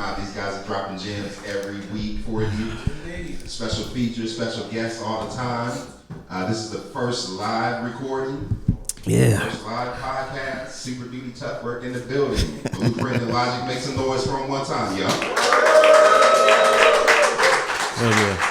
out. These guys are dropping gems every week for you. Special features, special guests all the time. This is the first live recording. Yeah. First live podcast. Super Duty Tough Work in the building. Blueprint and Illogic, make some noise for them one time, y'all. Oh yeah.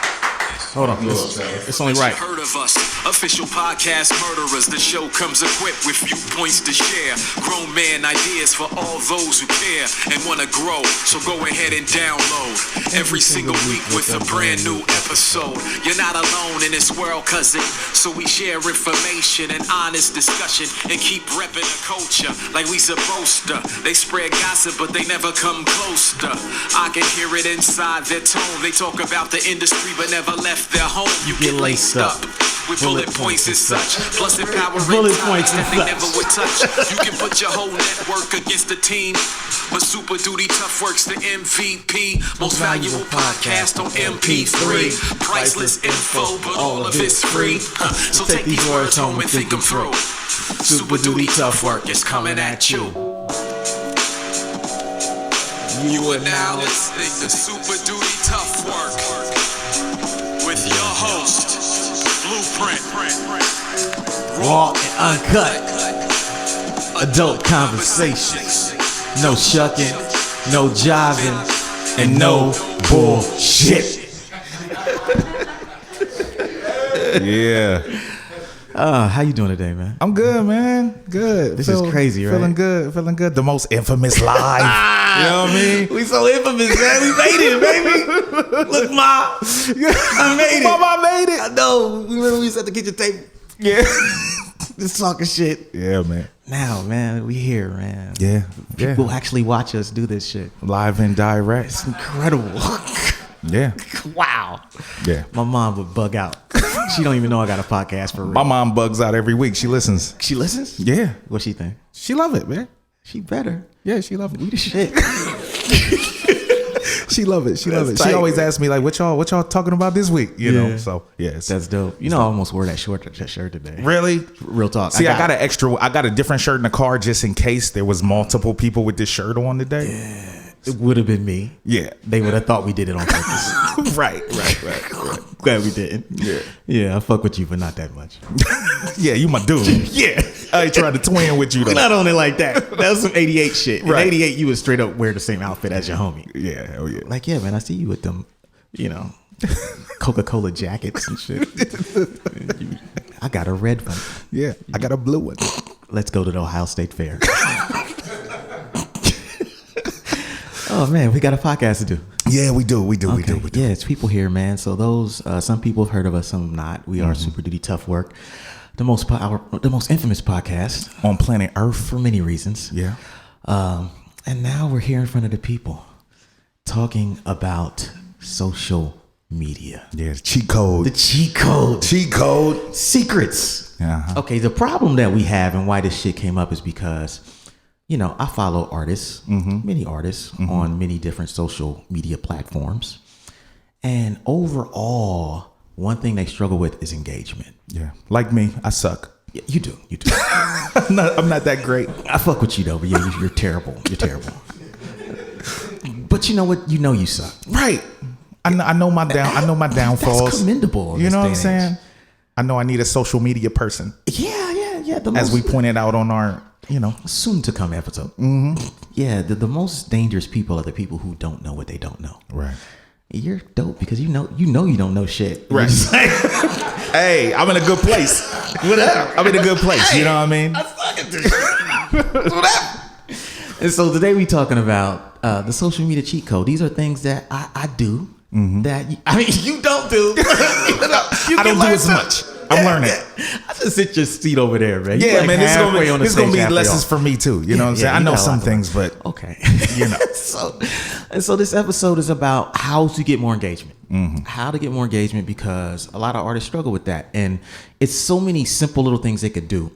Hold on. It's only right. Heard of us, official podcast murderers. The show comes equipped with viewpoints to share. Grown man ideas for all those who care and want to grow. So go ahead and download every single week with a brand new episode. You're not alone in this world, cousin. So we share information and honest discussion and keep repping the culture like we supposed to. They spread gossip, but they never come close to. I can hear it inside their tone. They talk about the industry, but never left their home. You get laced up with bullet points and such. Plus empowering bullet points that and they such. never would touch. You can put your whole network against the team, but Super Duty Tough Work's the MVP. Most valuable podcast on MP3. Priceless info, but all of it's free. So take these words home and think them through. Super Duty Tough Work is coming at you. You are now listening to Super Duty Tough Work with your host, Blueprint. Raw and uncut. Adult conversations. No shucking, no jiving, and no bullshit. Yeah. How you doing today, man? I'm good, man. Good. This is crazy, right? Feeling good. Feeling good. The most infamous live. You know what I mean? We so infamous, man. We made it, baby. Look, Ma. I made it. Mama made it. I know. Remember we sat at the kitchen table? Yeah. Just talking shit. Yeah, man. Now, man, we here, man. Yeah. People actually watch us do this shit. Live and direct. It's incredible. Yeah. Wow. Yeah. My mom would bug out. She don't even know I got a podcast for real. My mom bugs out every week. She listens. She listens? Yeah. What she think? She love it, man. She better. Yeah, she love it. We the shit. She love it. She love it. That's tight. She always asks me like, "What y'all talking about this week?" You know. So yeah, That's dope. You know, I almost wore that shirt today. really. Real talk. See, I got a different shirt in the car just in case there was multiple people with this shirt on today. Yeah. It would have been me. Yeah. They would have thought we did it on purpose. Right. Glad we didn't. Yeah. Yeah, I fuck with you, but not that much. Yeah, you my dude. Yeah. I ain't trying to twin with you though. Not only like that. That was some 88 shit. Right. In 88, you would straight up wear the same outfit as your homie. Yeah, hell yeah. Like, yeah, man, I see you with them, Coca-Cola jackets and shit. I got a red one. Yeah, I got a blue one. Let's go to the Ohio State Fair. Oh, man, we got a podcast to do. Yeah, we do. Okay. Yeah, it's people here, man. So those, some people have heard of us, some not. We are Super Duty Tough Work, the most infamous podcast On planet Earth. for many reasons. Yeah. And now we're here in front of the people talking about social media. Yeah, the cheat code. The cheat code. Cheat code. Secrets. Uh-huh. Okay, the problem that we have and why this shit came up is because, I follow artists, many artists on many different social media platforms. And overall, one thing they struggle with is engagement. Yeah. Like me, I suck. Yeah, you do. I'm not that great. I fuck with you though, but yeah, you're terrible. You're terrible. But you know what? You know you suck. Right. I know my downfalls. That's commendable. in You this know what day I'm and saying? age. I know I need a social media person. Yeah. As we pointed out on our, soon to come episode. Yeah, the most dangerous people are the people who don't know what they don't know. Right. You're dope because you know you don't know shit. Right. Hey, I'm in a good place. Whatever. I'm in a good place. You know what I mean? I suck at this shit. Whatever. And so today we talking about the social media cheat code. These are things that I do that you don't do. I don't do as much. I'm learning. I just sit your seat over there, man. Yeah, man. This is gonna be halfway lessons off. for me too. You know what I'm saying? I know some things, but okay. you know. So this episode is about how to get more engagement. How to get more engagement because a lot of artists struggle with that, and it's so many simple little things they could do.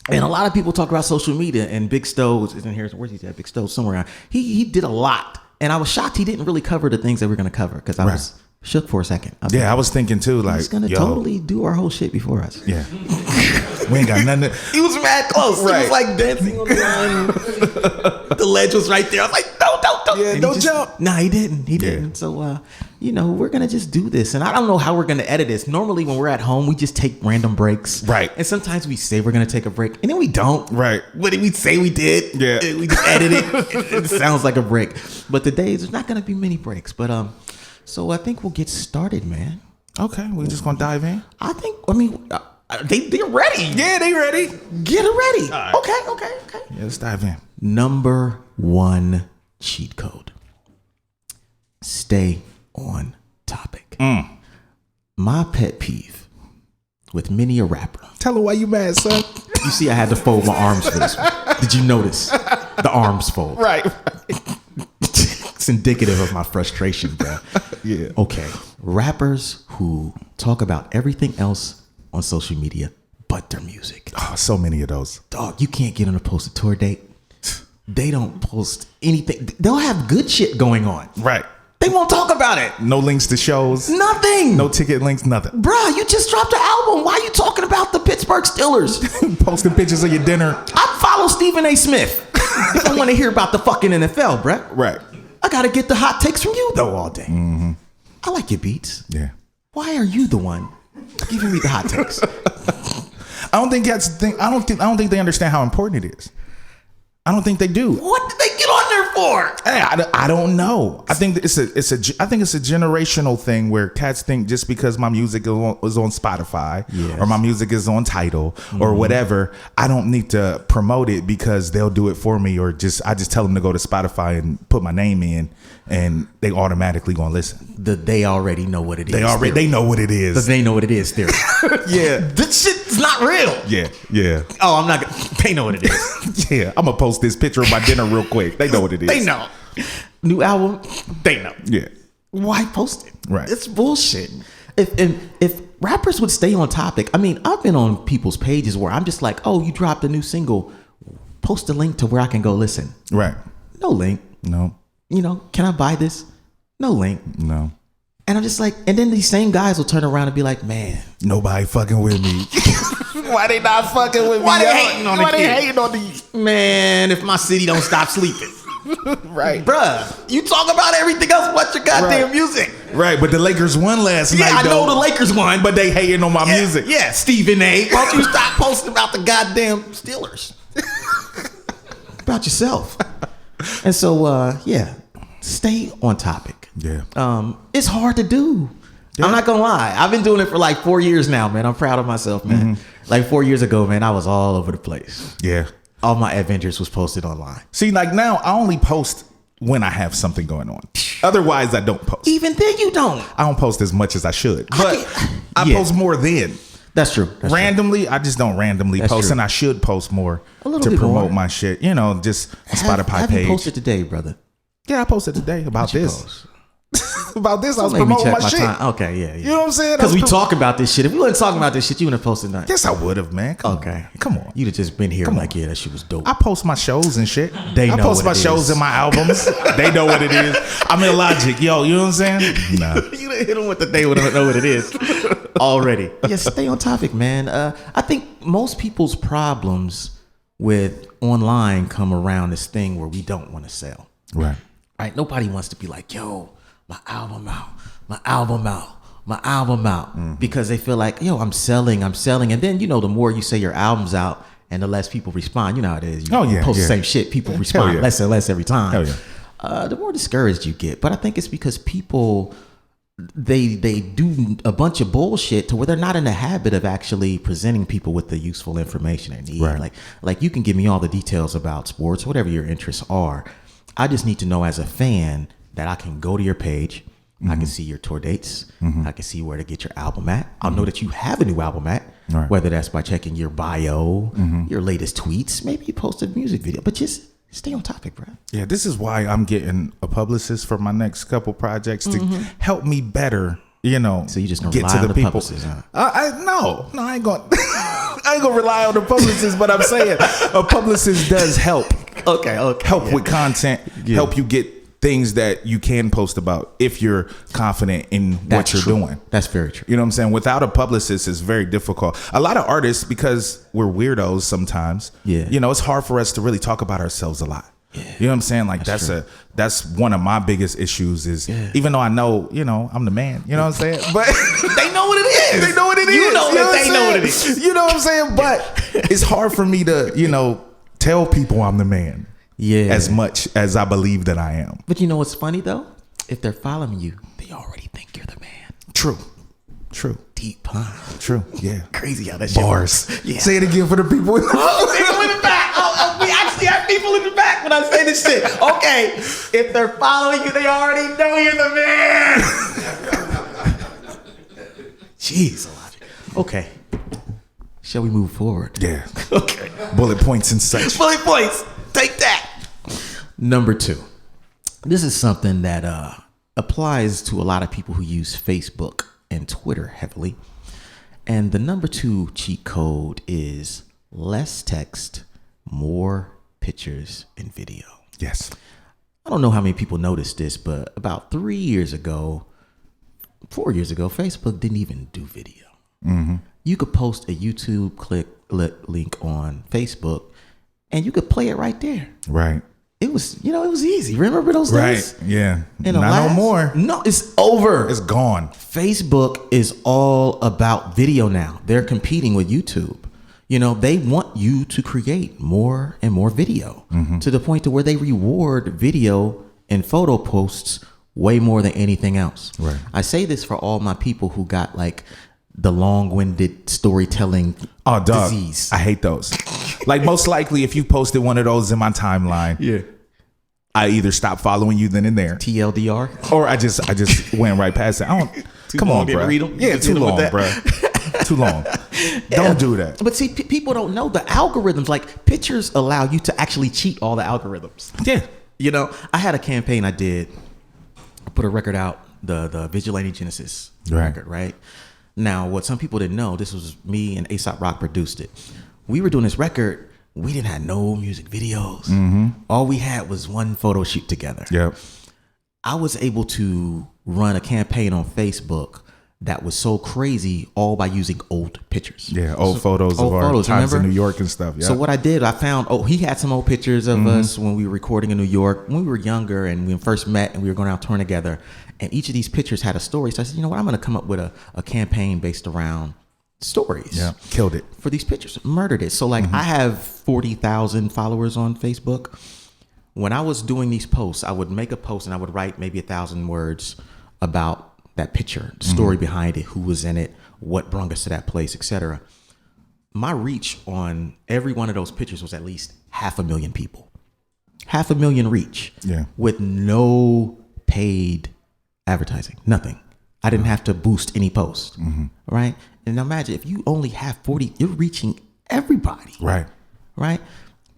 And a lot of people talk about social media, and Big Stoves isn't here. Where's he at? Big Stoves somewhere around. He did a lot, and I was shocked he didn't really cover the things that we're going to cover because I was shook for a second. I was thinking too, like, he's gonna totally do our whole shit before us. Yeah. We ain't got nothing. He was mad close. Right. He was like dancing on the line. The ledge was right there. I was like, don't. Yeah, don't jump. Nah, he didn't. He didn't. So, we're going to just do this. And I don't know how we're going to edit this. Normally, when we're at home, we just take random breaks. Right. And sometimes we say we're going to take a break, and then we don't. Right. What did we say we did? Yeah. And we just edit it. It sounds like a break. But today, there's not going to be many breaks. But so I think we'll get started, man. Okay, we're just going to dive in. They're ready. Yeah, they ready. Get it ready. Right. Okay. Yeah, let's dive in. Number 1 cheat code. Stay on topic. My pet peeve with many a rapper. Tell her why you mad, son. You see, I had to fold my arms for this one. Did you notice? The arms fold. Right. It's indicative of my frustration, bro. Yeah. Okay. Rappers who talk about everything else on social media but their music. Oh, so many of those. Dog, you can't get them to post a tour date. They don't post anything. They'll have good shit going on. Right. They won't talk about it. No links to shows. Nothing. No ticket links, nothing. Bruh, you just dropped an album. Why are you talking about the Pittsburgh Steelers? Posting pictures of your dinner. I follow Stephen A. Smith. If I want to hear about the fucking NFL, bruh. Right. I got to get the hot takes from you, though, all day. Mm-hmm. I like your beats. Yeah. Why are you the one giving me the hot takes? I don't think that's the thing. I don't think they understand how important it is. I don't think they do. What did they get on there for? Hey, I don't know. I think it's a generational thing where cats think just because my music is on Spotify or my music is on Tidal or whatever, I don't need to promote it because they'll do it for me, or I just tell them to go to Spotify and put my name in and they automatically gonna listen. They already know what it is. They know what it is. They know what it is theory. Yeah. This shit's not real. Yeah. Oh, I'm not gonna. They know what it is. Yeah. I'm gonna post this picture of my dinner real quick. They know what it is. They know. New album. They know. Yeah. Why post it? Right. It's bullshit. If rappers would stay on topic, I mean, I've been on people's pages where I'm just like, oh, you dropped a new single. Post a link to where I can go listen. Right. No link. No. Can I buy this? No link. No. And I'm just like, and then these same guys will turn around and be like, man, nobody fucking with me. Why they not fucking with me? Why they hating on the kid? Why they hating on these? Man, if my city don't stop sleeping. Right. Bruh, you talk about everything else but your goddamn music. Right, but the Lakers won last night. Yeah, I know the Lakers won. But they hating on my music. Yeah, Stephen A. Why don't you stop posting about the goddamn Steelers? About yourself. And so, stay on topic. Yeah. It's hard to do. Yeah. I'm not gonna lie. I've been doing it for like 4 years now, man. I'm proud of myself, man. Like 4 years ago, man, I was all over the place. Yeah. All my adventures was posted online. See, like now, I only post when I have something going on. Otherwise, I don't post. Even then, you don't. I don't post as much as I should. But I post more then. That's true. Randomly, I just don't randomly post, and I should post more to promote my shit. Just Spotify page. You posted today, brother. Yeah, I posted today about this. About this, I was promoting my shit. Okay, yeah. You know what I'm saying? Because we talk about this shit. If we wasn't talking about this shit, you wouldn't have posted nothing. Yes, I would have, man. Come on. You'd have just been here yeah, that shit was dope. I post my shows and shit. I post my shows and my albums. They know what it is. I'm Illogic. Yo, you know what I'm saying? Nah. You done hit them with the they would know what it is already. Yeah, stay on topic, man. I think most people's problems with online come around this thing where we don't want to sell. Right. Nobody wants to be like, yo, my album out. Because they feel like, yo, I'm selling. And then, the more you say your album's out and the less people respond, you know how it is. You post the same shit, people respond less and less every time. Hell yeah. The more discouraged you get. But I think it's because people, they do a bunch of bullshit to where they're not in the habit of actually presenting people with the useful information they need. Right. Like you can give me all the details about sports, whatever your interests are. I just need to know as a fan that I can go to your page. I can see your tour dates. I can see where to get your album at. I'll know that you have a new album at, whether that's by checking your bio, your latest tweets. Maybe you posted a music video, but just stay on topic, bro. Yeah, this is why I'm getting a publicist for my next couple projects to help me better, So you just gonna get rely to on the the people. publicist, huh? No, I ain't gonna. I ain't gonna rely on the publicist, but I'm saying a publicist does help. Okay. Help with content. Help you get things that you can post about if you're confident in what you're doing. That's very true. You know what I'm saying? Without a publicist, it's very difficult. A lot of artists, because we're weirdos sometimes, you know, it's hard for us to really talk about ourselves a lot. Yeah. You know what I'm saying? Like that's one of my biggest issues is even though I know, you know, I'm the man, you know what I'm saying? But they know what it is. They know what it is. You know that they know what it is. You know what I'm saying? But it's hard for me to, you know, tell people I'm the man. Yeah. As much as I believe that I am. But you know what's funny though? If they're following you, they already think you're the man. True. Deep, huh? True. Yeah. Crazy how that shit bars. Works. Yeah. Say it again for the people in the people in the back. We actually have people in the back when I say this shit. Okay. If they're following you, they already know you're the man. Jeez, Illogic. Okay. Shall we move forward? Yeah. Okay. Bullet points and such. Bullet points. Take that. Number 2. This is something that applies to a lot of people who use Facebook and Twitter heavily. And the number 2 cheat code is less text, more pictures and video. Yes. I don't know how many people noticed this, but about 4 years ago, Facebook didn't even do video. Mm-hmm. You could post a YouTube link on Facebook and you could play it right there. Right. It was easy. Remember those days? Right. Yeah. And not no more. No, it's over. It's gone. Facebook is all about video now. They're competing with YouTube. You know, they want you to create more and more video to the point to where they reward video and photo posts way more than anything else. Right. I say this for all my people who got like the long-winded storytelling disease. I hate those. Like most likely if you posted one of those in my timeline, I either stop following you then and there. TLDR. Or I just went right past it. I don't come on, bro. Read them? Yeah, too long, bro. Too long. Don't do that. But see, people don't know the algorithms. Like pictures allow you to actually cheat all the algorithms. Yeah. You know, I had a campaign I did. I put a record out, the Vigilante Genesis record, right? Now, what some people didn't know, this was me and A$AP Rock produced it. We were doing this record. We didn't have no music videos. All we had was one photo shoot together. Yep. I was able to run a campaign on Facebook that was so crazy all by using old pictures. Yeah, old photos of our times in New York and stuff. Yeah. So what I did, I found, he had some old pictures of us when we were recording in New York, when we were younger and we first met and we were going out touring together. And each of these pictures had a story. So I said, you know what, I'm going to come up with a campaign based around stories. Yeah, killed it. For these pictures, murdered it. So like I have 40,000 followers on Facebook. When I was doing these posts, I would make a post and I would write maybe 1,000 words about that picture, the story behind it, who was in it, what brought us to that place, etc. My reach on every one of those pictures was at least 500,000 people. 500,000 reach. Yeah. With no paid advertising, nothing. I didn't have to boost any post, right? And imagine if you only have 40, you're reaching everybody. Right. Right?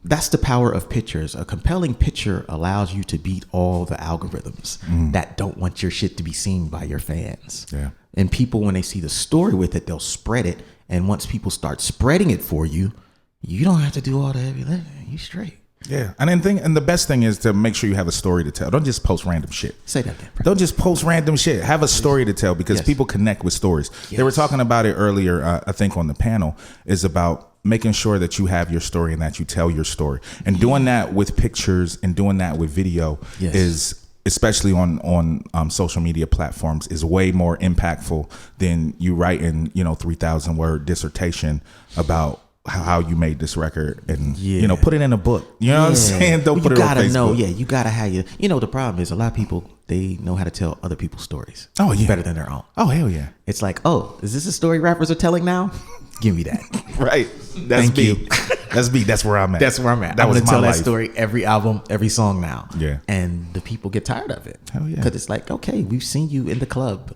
That's the power of pictures. A compelling picture allows you to beat all the algorithms that don't want your shit to be seen by your fans. Yeah. And people, when they see the story with it, they'll spread it. And once people start spreading it for you, you don't have to do all the heavy lifting. You straight. Yeah. And the best thing is to make sure you have a story to tell. Don't just post random shit. Say that again, bro. Don't just post random shit. Have a story to tell because people connect with stories. They were talking about it earlier, I think on the panel, is about making sure that you have your story and that you tell your story. And doing that with pictures and doing that with video is, especially on social media platforms, is way more impactful than you writing, 3,000 word dissertation about how you made this record and put it in a book. You know what I'm saying? Don't put it on Facebook. You gotta have the problem is a lot of people, they know how to tell other people's stories. Oh yeah, better than their own. Oh hell yeah. It's like, is this a story rappers are telling now? Give me that. Right. That's me. That's me. That's where I'm at. That's where I'm at. That I'm was gonna tell my that life. story every album, every song now. Yeah. And the people get tired of it. Hell yeah. Because it's like, okay, we've seen you in the club.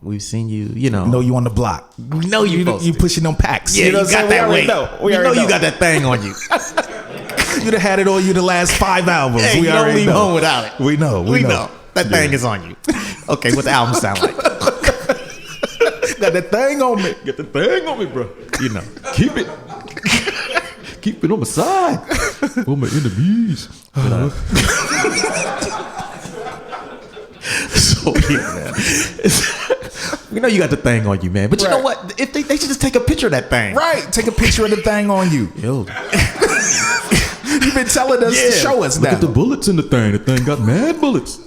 We've seen you, know you on the block. We know you pushing them packs. Yeah, you you got that weight. We know you got that thing on you. You'd have had it on you the last 5 albums. Hey, we you don't leave home without it. We know. We know. That thing is on you. Okay, what the album sound like? Got that thing on me. Get the thing on me, bro. Keep it. Keep it on my side. For my enemies. over here, man. We know you got the thing on you, man. But you know what? If they should just take a picture of that thing. Right. Take a picture of the thing on you. Yo. You've been telling us to show us Look now. at the bullets in the thing. The thing got mad bullets.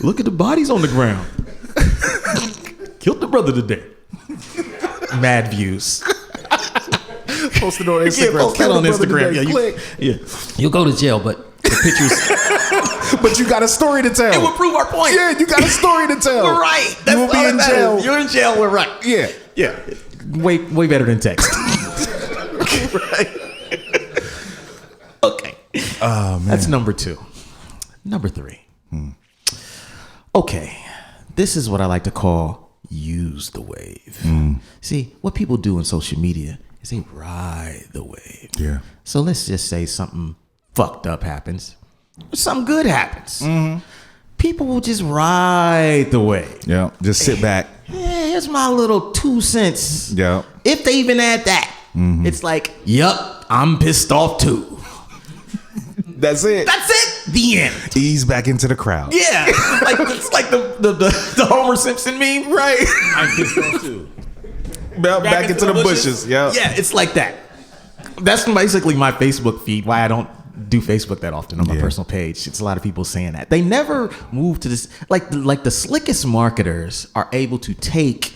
Look at the bodies on the ground. Killed the brother today. Mad views. Post it on Instagram. Post it on Instagram. Click. You'll go to jail, but the pictures. But you got a story to tell. It will prove our point. Yeah, you got a story to tell. We're right. You will be in jail. You're in jail. We're right. Yeah. Yeah. Way better than text. Right. Okay. Oh man. That's number 2. Number 3. Okay. This is what I like to call use the wave. See, what people do in social media is they ride the wave. Yeah. So let's just say something fucked up happens. Or something good happens. People will just ride the wave. Yeah. Just sit back. Yeah, here's my little 2 cents. Yeah. If they even add that, it's like, yup, I'm pissed off too. That's it. That's it. The end. Ease back into the crowd. Yeah. It's like the Homer Simpson meme. Right. I'm pissed off too. Back into the bushes. Yeah. Yeah, it's like that. That's basically my Facebook feed. Why I don't do Facebook that often on my personal page. It's a lot of people saying that. They never move to this. Like the slickest marketers are able to take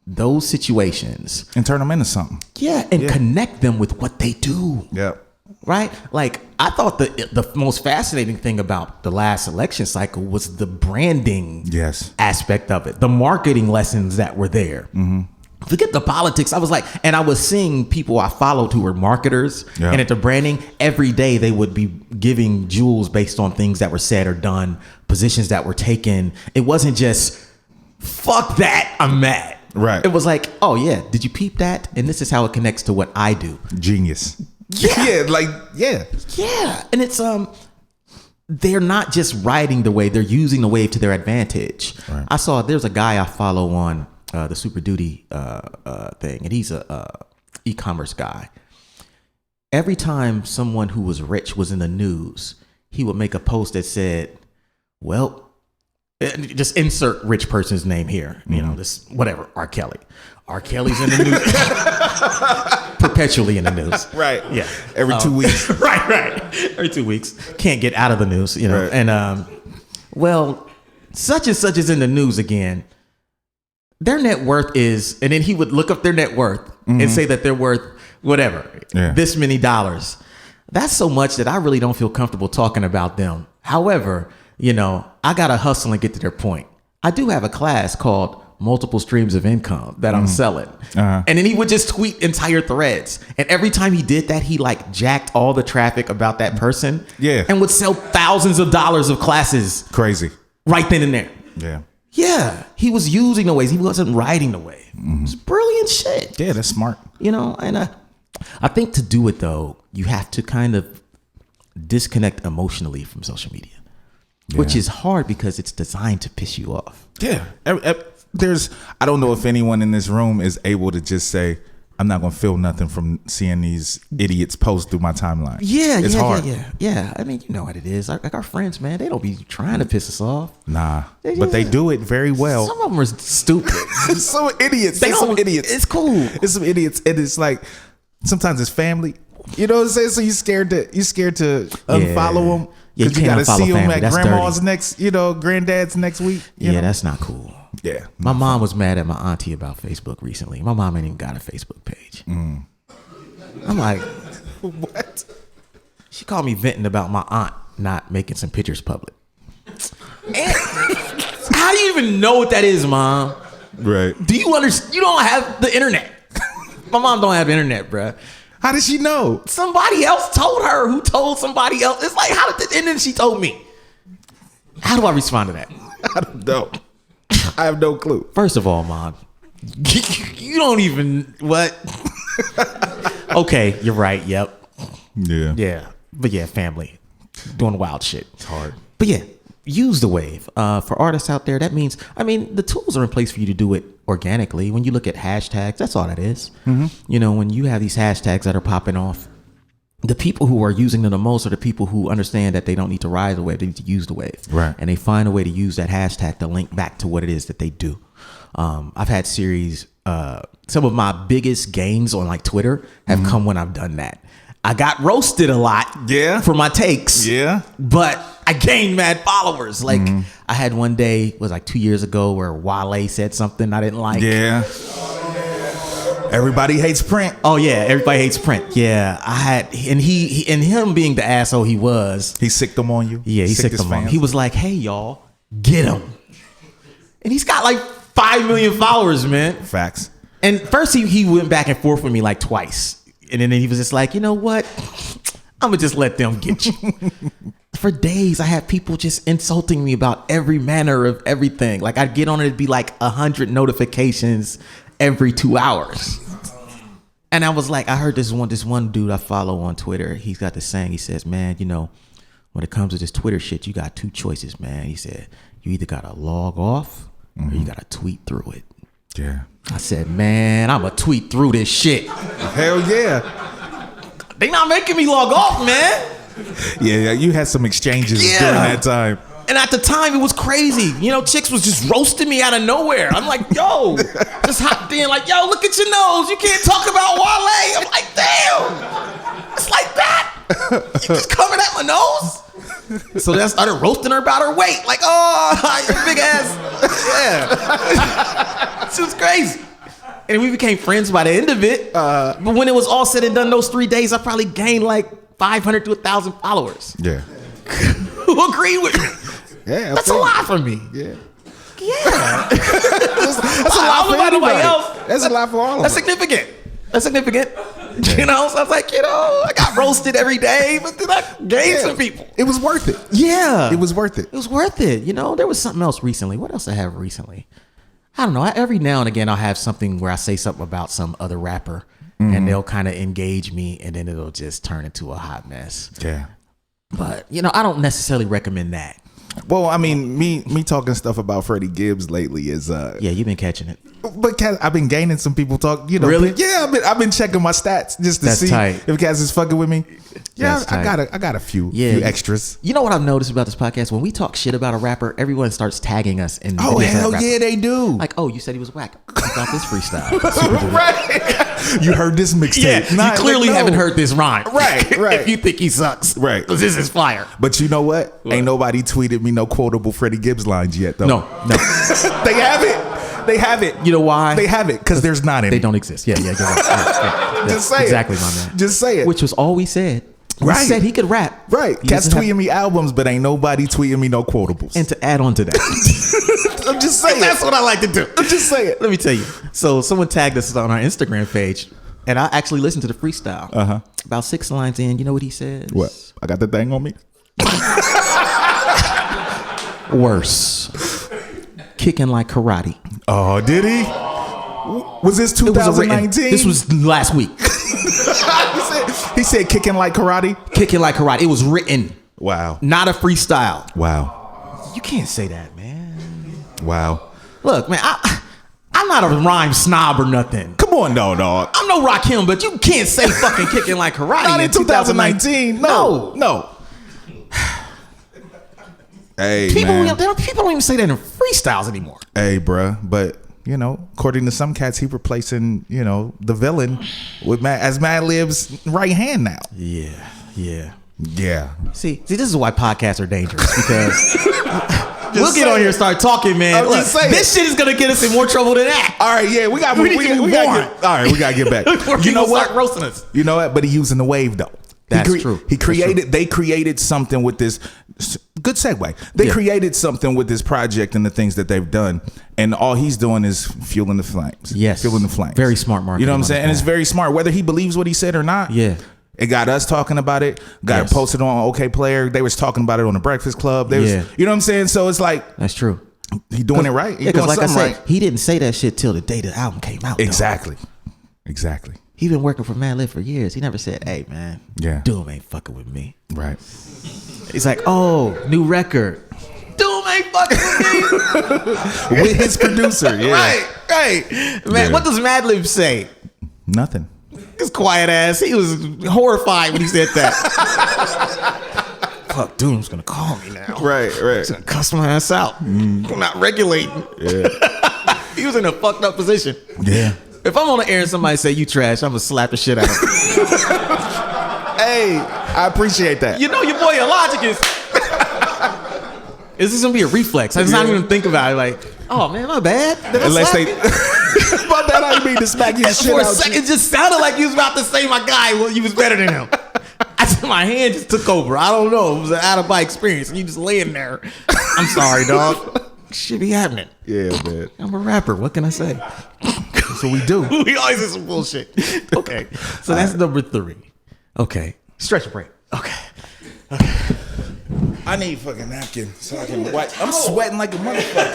those situations And turn them into something. and connect them with what they do. Yep. Right? Like, I thought the most fascinating thing about the last election cycle was the branding aspect of it, the marketing lessons that were there. Forget the politics. I was like, and I was seeing people I followed who were marketers and at the branding, every day they would be giving jewels based on things that were said or done, positions that were taken. It wasn't just, fuck that, I'm mad. Right. It was like, oh yeah, did you peep that? And this is how it connects to what I do. Genius. Yeah. Yeah. And it's they're not just riding the wave, they're using the wave to their advantage. Right. I saw there's a guy I follow on the Super Duty thing, and he's a e-commerce guy. Every time someone who was rich was in the news, he would make a post that said, well, just insert rich person's name here. You know, this whatever, R. Kelly. R. Kelly's in the news. Perpetually in the news. Right. Yeah. Every 2 weeks. Right. Every 2 weeks. Can't get out of the news, you know. Right. And well, such and such is in the news again. Their net worth is, and then he would look up their net worth and say that they're worth whatever, this many dollars. That's so much that I really don't feel comfortable talking about them. However, you know, I got to hustle and get to their point. I do have a class called Multiple Streams of Income that I'm selling. And then he would just tweet entire threads. And every time he did that, he like jacked all the traffic about that person. Yeah. And would sell thousands of dollars of classes Crazy. right then and there. Yeah. Yeah. He was using the waves. He wasn't riding the wave. It's brilliant shit. Yeah, that's smart. You know, and I think to do it though, you have to kind of disconnect emotionally from social media. Which is hard because it's designed to piss you off. Yeah. I don't know if anyone in this room is able to just say, I'm not going to feel nothing from seeing these idiots post through my timeline. It's hard. Yeah. I mean, you know what it is. Like our friends, man, they don't be trying to piss us off. Nah. But they do it very well. Some of them are stupid. Some idiots. They It's some don't- idiots. It's cool. It's some idiots. And it's like, sometimes it's family. You know what I'm saying? So you're scared to unfollow them. Yeah, you Because you got to can't unfollow see them family. at That's grandma's dirty. next, granddad's next week. You know? That's not cool. Yeah. My mom was mad at my auntie about Facebook recently. My mom ain't even got a Facebook page. I'm like, What? she called me venting about my aunt not making some pictures public. And how do you even know what that is, Mom? Right. Do you understand? You don't have the internet. My mom don't have internet, bruh. How did she know? Somebody else told her who told somebody else. It's like, and then she told me. How do I respond to that? I don't know. I have no clue. First of all, Mom, you don't even, what? Okay, you're right. Yep. Yeah. Yeah. But yeah, family. Doing wild shit. It's hard. But yeah, use the wave. For artists out there, that means, the tools are in place for you to do it organically. When you look at hashtags, that's all that is. You know, when you have these hashtags that are popping off, the people who are using them the most are the people who understand that they don't need to ride the wave, they need to use the wave. Right. And they find a way to use that hashtag to link back to what it is that they do. I've had series, some of my biggest gains on like Twitter have come when I've done that. I got roasted a lot for my takes. Yeah. But I gained mad followers. Like I had one day, it was like 2 years ago, where Wale said something I didn't like. Yeah. Everybody hates print. Oh yeah, everybody hates print. Yeah, I had, and he and him being the asshole he was. He sicked them on you. Yeah, he sicked them on me. He was like, "Hey y'all, get him," and he's got like 5 million followers, man. Facts. And first he went back and forth with me like twice, and then he was just like, "You know what? I'm gonna just let them get you." For days, I had people just insulting me about every manner of everything. Like I'd get on it, it'd be like 100 notifications every 2 hours. And I was like, I heard this one dude I follow on Twitter. He's got this saying. He says, "Man, you know, when it comes to this Twitter shit, you got two choices, man." He said, "You either gotta log off or you gotta tweet through it." Yeah. I said, "Man, I'm gonna tweet through this shit." Hell yeah. They not making me log off, man. Yeah, you had some exchanges during that time. And at the time, it was crazy. You know, chicks was just roasting me out of nowhere. I'm like, yo, just hopped in like, yo, look at your nose. You can't talk about Wale. I'm like, damn. It's like that. You just coming at my nose? So then I started roasting her about her weight. Like, oh, your big ass. Yeah. She was crazy. And we became friends by the end of it. But when it was all said and done, those 3 days, I probably gained like 500 to 1,000 followers. Yeah. Who agreed with me? Yeah, that's a lot for me. Yeah. Yeah. That's a lot for anybody else. That's a lot for all of us. That's significant. You know, so I was like, you know, I got roasted every day, but then I gained some people. It was worth it. Yeah. It was worth it. It was worth it. You know, there was something else recently. What else I have recently? I don't know. Every now and again, I'll have something where I say something about some other rapper and they'll kind of engage me and then it'll just turn into a hot mess. Yeah. But, you know, I don't necessarily recommend that. Well, I mean, me talking stuff about Freddie Gibbs lately is yeah, you've been catching it. But I've been gaining some people talk. You know, really? Yeah, I've been checking my stats just to see if Cass is fucking with me. Yeah, I got a few extras. You know what I've noticed about this podcast? When we talk shit about a rapper, everyone starts tagging us in. Oh hell yeah, they do. Like, oh, you said he was whack. I got this freestyle. Right. You heard this mixtape. Yeah, you clearly haven't heard this rhyme. Right. If you think he sucks. Right. Because this is fire. But you know what? Ain't nobody tweeted me no quotable Freddie Gibbs lines yet, though. No. They have it. They have it. You know why? They have it because there's not any. They don't exist. Yeah. Just say exactly, my man. Just say it. Which was all we said. We said he could rap. Right. Cats tweeting me albums, but ain't nobody tweeting me no quotables. And to add on to that. I'm just saying. That's what I like to do. I'm just saying. Let me tell you. So someone tagged us on our Instagram page, and I actually listened to the freestyle. About 6 lines in, you know what he says? What? I got the thing on me? Worse. Kicking like karate. Oh, did he? Was this 2019? This was last week. He said kicking like karate? Kicking like karate. It was written. Wow. Not a freestyle. Wow. You can't say that, man. Wow. Look, man, I'm not a rhyme snob or nothing. Come on, dog. I'm no Rakim, but you can't say fucking kicking like karate. Not in 2019. No. Hey, people man. People don't even say that in freestyles anymore. Hey, bruh. But, you know, according to some cats, he replacing, you know, the villain with as Mad Lib's right hand now. Yeah. See, this is why podcasts are dangerous because we'll get on here and start talking, man. Look, this shit is gonna get us in more trouble than that. All right, yeah, we got to get back. You know what? Start roasting us. You know what? But he using the wave though. That's true. They created something with this. Good segue. They created something with this project and the things that they've done, and all he's doing is fueling the flames. Yes, fueling the flames. Very smart marketing. You know what I'm saying? And it's very smart, whether he believes what he said or not. Yeah. It got us talking about it. Got it posted on OK Player. They was talking about it on the Breakfast Club. You know what I'm saying? So it's like that's true. He doing it right. He doing like I said, right. he didn't say that shit till the day the album came out. Exactly. He been working for Mad Lib for years. He never said, "Hey, man, Doom ain't fucking with me." Right. He's like, "Oh, new record. Doom ain't fucking with me." With his producer. Yeah. Right. Man, what does Mad Lib say? Nothing. His quiet ass. He was horrified when he said that. Fuck, Doom's gonna call me now. Right. He's gonna cuss my ass out. I'm not regulating. Yeah. He was in a fucked up position. Yeah. If I'm on the air and somebody say you trash, I'm gonna slap the shit out of him. Hey, I appreciate that. You know your boy Illogic is. This is gonna be a reflex. I just not even think about it. Like, oh man, my bad. Did I Unless slap they, you? my bad, I didn't mean to smack your shit For a out. second, it just sounded like you was about to say my guy. Well, you was better than him. My hand just took over. I don't know. It was an out of body experience. And you just laying there. I'm sorry, dog. Shit be happening. Yeah, man. I'm a rapper. What can I say? That's what we do. We always do some bullshit. Okay. So that's number 3. Okay. Stretch break. Okay. I need fucking napkin so I can wipe. I'm sweating like a motherfucker.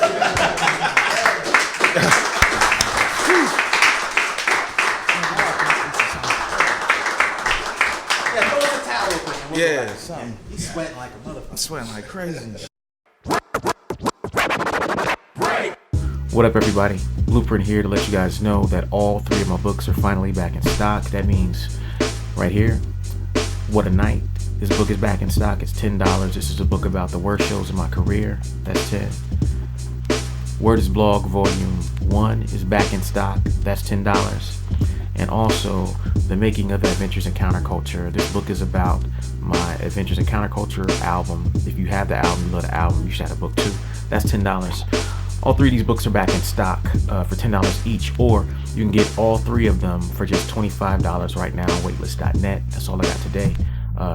Yeah, something. He's sweating like a motherfucker. I'm sweating like crazy. What up, everybody? Blueprint here to let you guys know that all 3 of my books are finally back in stock. That means right here, What a Night. This book is back in stock. It's $10. This is a book about the worst shows of my career. That's 10. Word is Blog Volume 1 is back in stock. That's $10. And also, The Making of Adventures in Counterculture. This book is about my Adventures in Counterculture album. If you have the album, you love the album, you should have a book too. That's $10. All 3 of these books are back in stock for $10 each, or you can get all 3 of them for just $25 right now on waitlist.net. That's all I got today.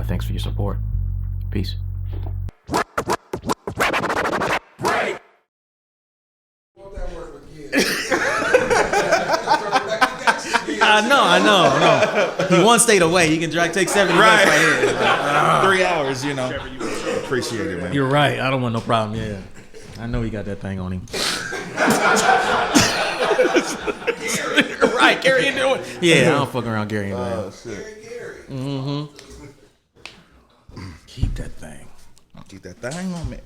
Thanks for your support. Peace. I know. He 1 state away. He can take 70 Right. bucks right here. 3 hours, you know. Appreciate it, man. You're right. I don't want no problem. Yeah. I know he got that thing on him. Right, Gary into it. Yeah, I don't fuck around Gary into Oh, shit. Keep that thing. Keep that thing on me.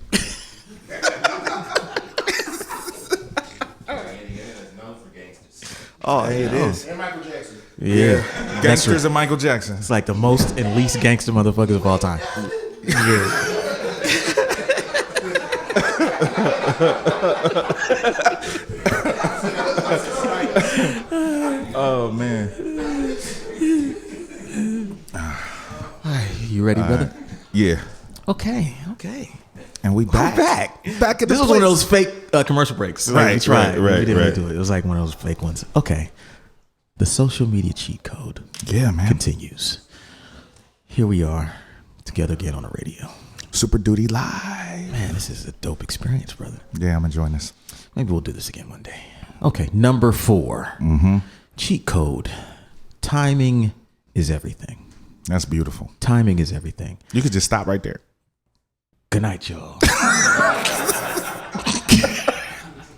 Oh, Hey, it is. And Michael Jackson. Yeah. Gangsters and Michael Jackson. It's like the most and least gangster motherfuckers of all time. Yeah. Oh, man. You ready, brother? Yeah. Okay. And we back. We're back. Back at the This was one of those fake commercial breaks. Like, Right, we tried. right, We didn't right. do it. It was like one of those fake ones. Okay. The social media cheat code Yeah, man. continues. Here we are together again on the radio. Super Duty Live. Man, this is a dope experience, brother. Yeah, I'm enjoying this. Maybe we'll do this again one day. Okay, number 4. Cheat code. Timing is everything. That's beautiful. Timing is everything. You could just stop right there. Good night, y'all.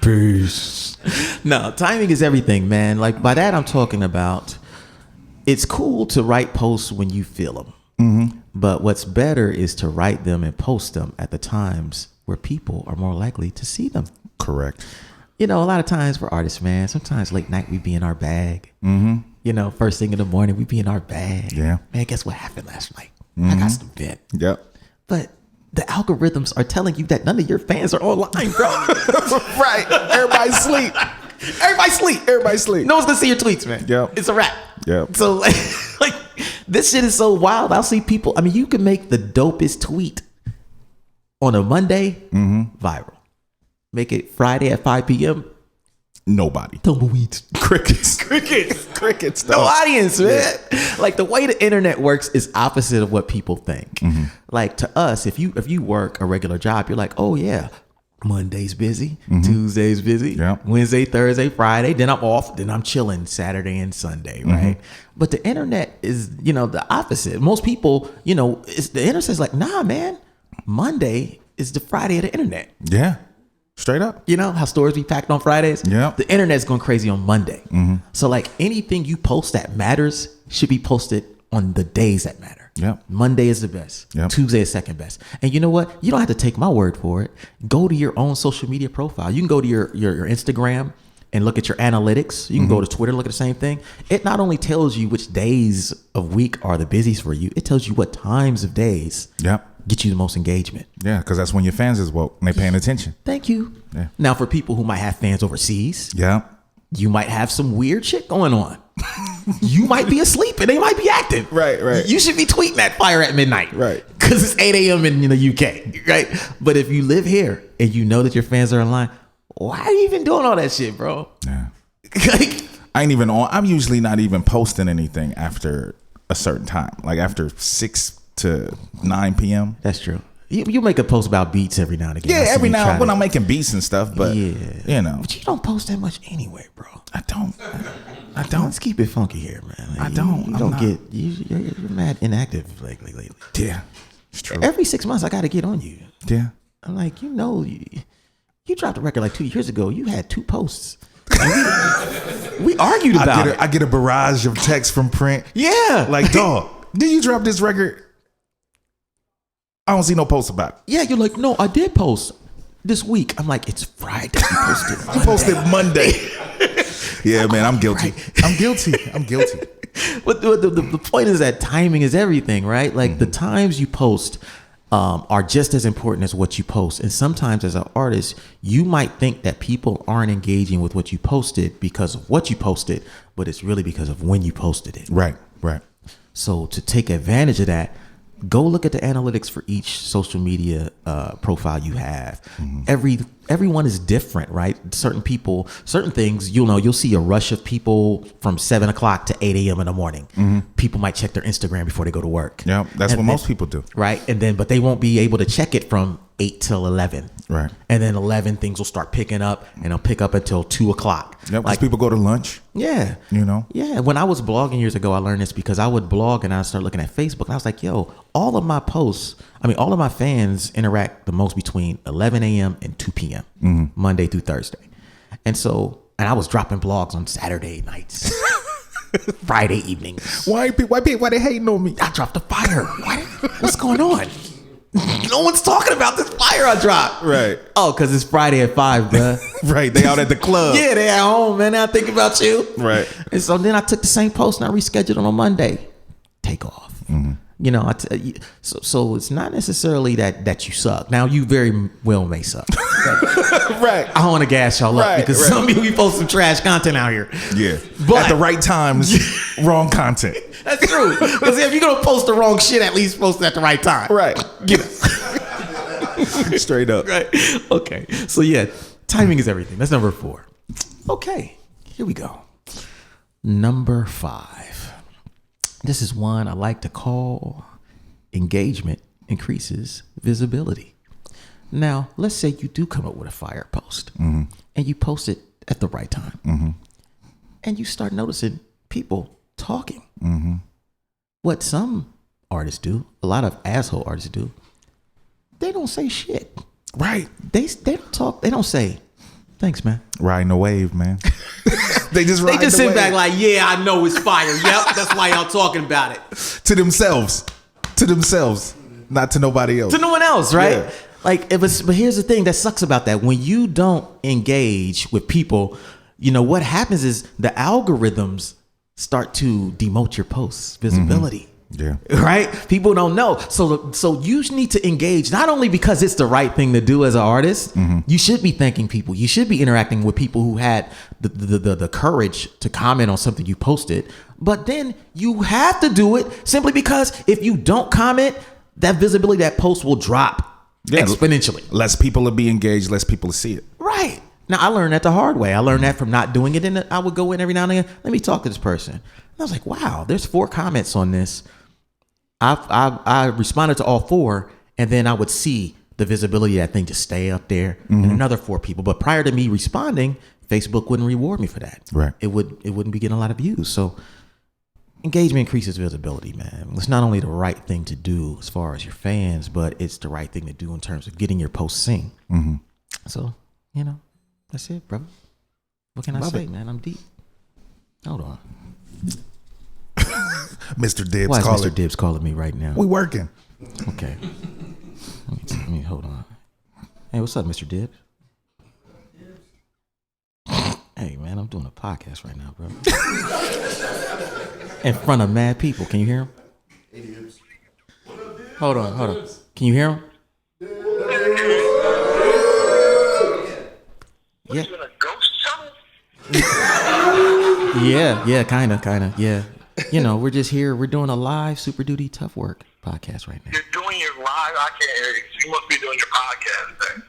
Peace. No, timing is everything, man. Like, by that I'm talking about, it's cool to write posts when you feel them. But what's better is to write them and post them at the times where people are more likely to see them. Correct. You know, a lot of times we're artists, man. Sometimes late night we be in our bag. You know, first thing in the morning we be in our bag. Yeah. Man, guess what happened last night? I got some vent. Yep. But the algorithms are telling you that none of your fans are online, bro. Right. Everybody sleep. Everybody sleep. No one's gonna see your tweets, man. Yep. It's a wrap. Yep. So like this shit is so wild. I'll see people. I mean, you can make the dopest tweet on a Monday viral. Make it Friday at 5 p.m. Nobody. Tumbleweeds. Crickets. Crickets. No audience, man. Like the way the internet works is opposite of what people think. Like to us, if you work a regular job, you're like, oh yeah, Monday's busy, Tuesday's busy, Wednesday, Thursday, Friday, then I'm off, then I'm chilling Saturday and Sunday, right? But the internet is, you know, the opposite. Most people, you know, the internet's like, nah, man, Monday is the Friday of the internet. Yeah. Straight up. You know how stores be packed on Fridays? Yeah. The internet's going crazy on Monday. So like anything you post that matters should be posted on the days that matter. Yep. Monday is the best. Yep. Tuesday is second best. And you know what? You don't have to take my word for it. Go to your own social media profile. You can go to your Instagram and look at your analytics. You can go to Twitter, look at the same thing. It not only tells you which days of week are the busiest for you, it tells you what times of days get you the most engagement. Yeah, because that's when your fans is woke and they paying attention. Thank you. Yeah. Now, for people who might have fans overseas, Yeah. you might have some weird shit going on. You might be asleep and they might be active. Right. You should be tweeting that fire at midnight. Right. Because it's 8 a.m. in the UK. Right. But if you live here and you know that your fans are online, why are you even doing all that shit, bro? Yeah. Like, I ain't even on. I'm usually not even posting anything after a certain time, like after 6 to 9 p.m. that's true. You make a post about beats every now and again. Yeah, I see every you now try and when to- I'm making beats and stuff, but you know, But you don't post that much anyway, bro. I don't. Let's keep it funky here, man. I don't. You I'm don't not. get. You're mad inactive lately. Yeah, it's true. Every 6 months, I got to get on you. Yeah, I'm like, you dropped a record like 2 years ago. You had 2 posts. And we argued about it. I get a barrage of texts from Print. Yeah. Like, dog, did you drop this record? I don't see no posts about it. Yeah, you're like, no, I did post this week. I'm like, it's Friday. You posted I Monday. posted Monday. Yeah, man, I'm guilty. I'm guilty. But the point is that timing is everything, right? Like the times you post are just as important as what you post. And sometimes as an artist, you might think that people aren't engaging with what you posted because of what you posted, but it's really because of when you posted it. Right. So to take advantage of that, go look at the analytics for each social media profile you have. Everyone is different, right? Certain people, certain things, you'll see a rush of people from 7 o'clock to 8 a.m. in the morning. People might check their Instagram before they go to work. Yeah, that's what most people do. Right. But they won't be able to check it from 8 till 11. Right. And then 11, things will start picking up and they'll pick up until 2 o'clock. Yeah, because people go to lunch. Yeah. You know? Yeah. When I was blogging years ago, I learned this because I would blog and I started looking at Facebook and I was like, yo, all of my fans interact the most between 11 a.m. and 2 p.m. Monday through Thursday. And I was dropping blogs on Saturday nights, Friday evenings. Why they hating on me? I dropped a fire. What's going on? No one's talking about this fire I dropped. Right. Oh, because it's Friday at 5, bruh. Right. They out at the club. Yeah, they at home, man. I think about you. Right. And so then I took the same post and I rescheduled it on Monday. Take off. So it's not necessarily that you suck. Now you very well may suck. Right. I don't want to gas y'all up because some people post some trash content out here. Yeah. But at the right times, wrong content. That's true. Because if you're gonna post the wrong shit, at least post it at the right time. Right. Get it. Straight up. Right. Okay. So yeah, timing is everything. That's number 4. Okay. Here we go. Number 5. This is one I like to call engagement increases visibility. Now, let's say you do come up with a fire post and you post it at the right time and you start noticing people talking. What some artists do, a lot of asshole artists do, they don't say shit. Right. They don't talk. They don't say, thanks, man. Riding the wave, man. They just Sit wave. back like, yeah, I know it's fire. Yep, that's why y'all talking about it. To themselves, not to nobody else. To no one else, right? Yeah. But here's the thing that sucks about that. When you don't engage with people, what happens is the algorithms start to demote your posts visibility. Yeah. Right? People don't know. So you need to engage, not only because it's the right thing to do as an artist. You should be thanking people. You should be interacting with people who had the courage to comment on something you posted. But then you have to do it simply because if you don't comment, that visibility, that post will drop exponentially. Less people will be engaged, less people will see it. Right. Now, I learned that the hard way. I learned that from not doing it. And I would go in every now and then, let me talk to this person. And I was like, wow, there's 4 comments on this. I responded to all 4, and then I would see the visibility of that thing just stay up there and another 4 people. But prior to me responding, Facebook wouldn't reward me for that. Right. It wouldn't be getting a lot of views. So engagement increases visibility, man. It's not only the right thing to do as far as your fans, but it's the right thing to do in terms of getting your posts seen. So, that's it, brother. What can I say, man? I'm deep. Hold on. Mr. Dibbs Why is calling. Mr. Dibbs calling me right now? We working. Okay. Let me hold on. Hey, what's up, Mr. Dibbs? Hey, man, I'm doing a podcast right now, bro. In front of mad people. Can you hear him? Hold on. Can you hear him? Yeah. You in a ghost tunnel? Yeah, kinda, yeah. You know, we're just here. We're doing a live Super Duty Tough Work podcast right now. You're doing your live? I can't hear you. You must be doing your podcast thing.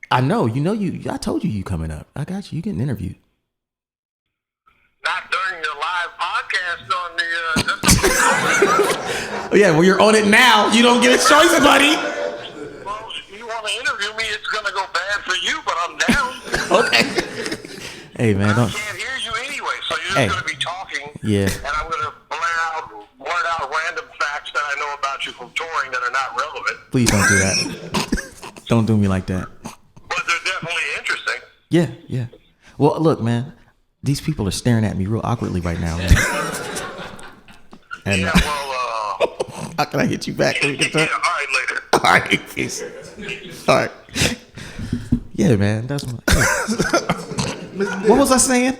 I know. I told you coming up. I got you. You getting interviewed. Not during your live podcast on the... Oh, yeah, well, you're on it now. You don't get a choice, buddy. Well, you want to interview me, it's going to go bad for you, but I'm down. Okay. Hey, man. I Don't. can't hear you anyway, so you're just going to be talking. Yeah. And I'm going to blurt out random facts that I know about you from touring that are not relevant. Please don't do that. Don't do me like that. But they're definitely interesting. Yeah. Well, look, man. These people are staring at me real awkwardly right now, man. And, Yeah, well, how can I hit you back? yeah, all right, later. All right, peace. All right. Yeah, man. That's what was I saying?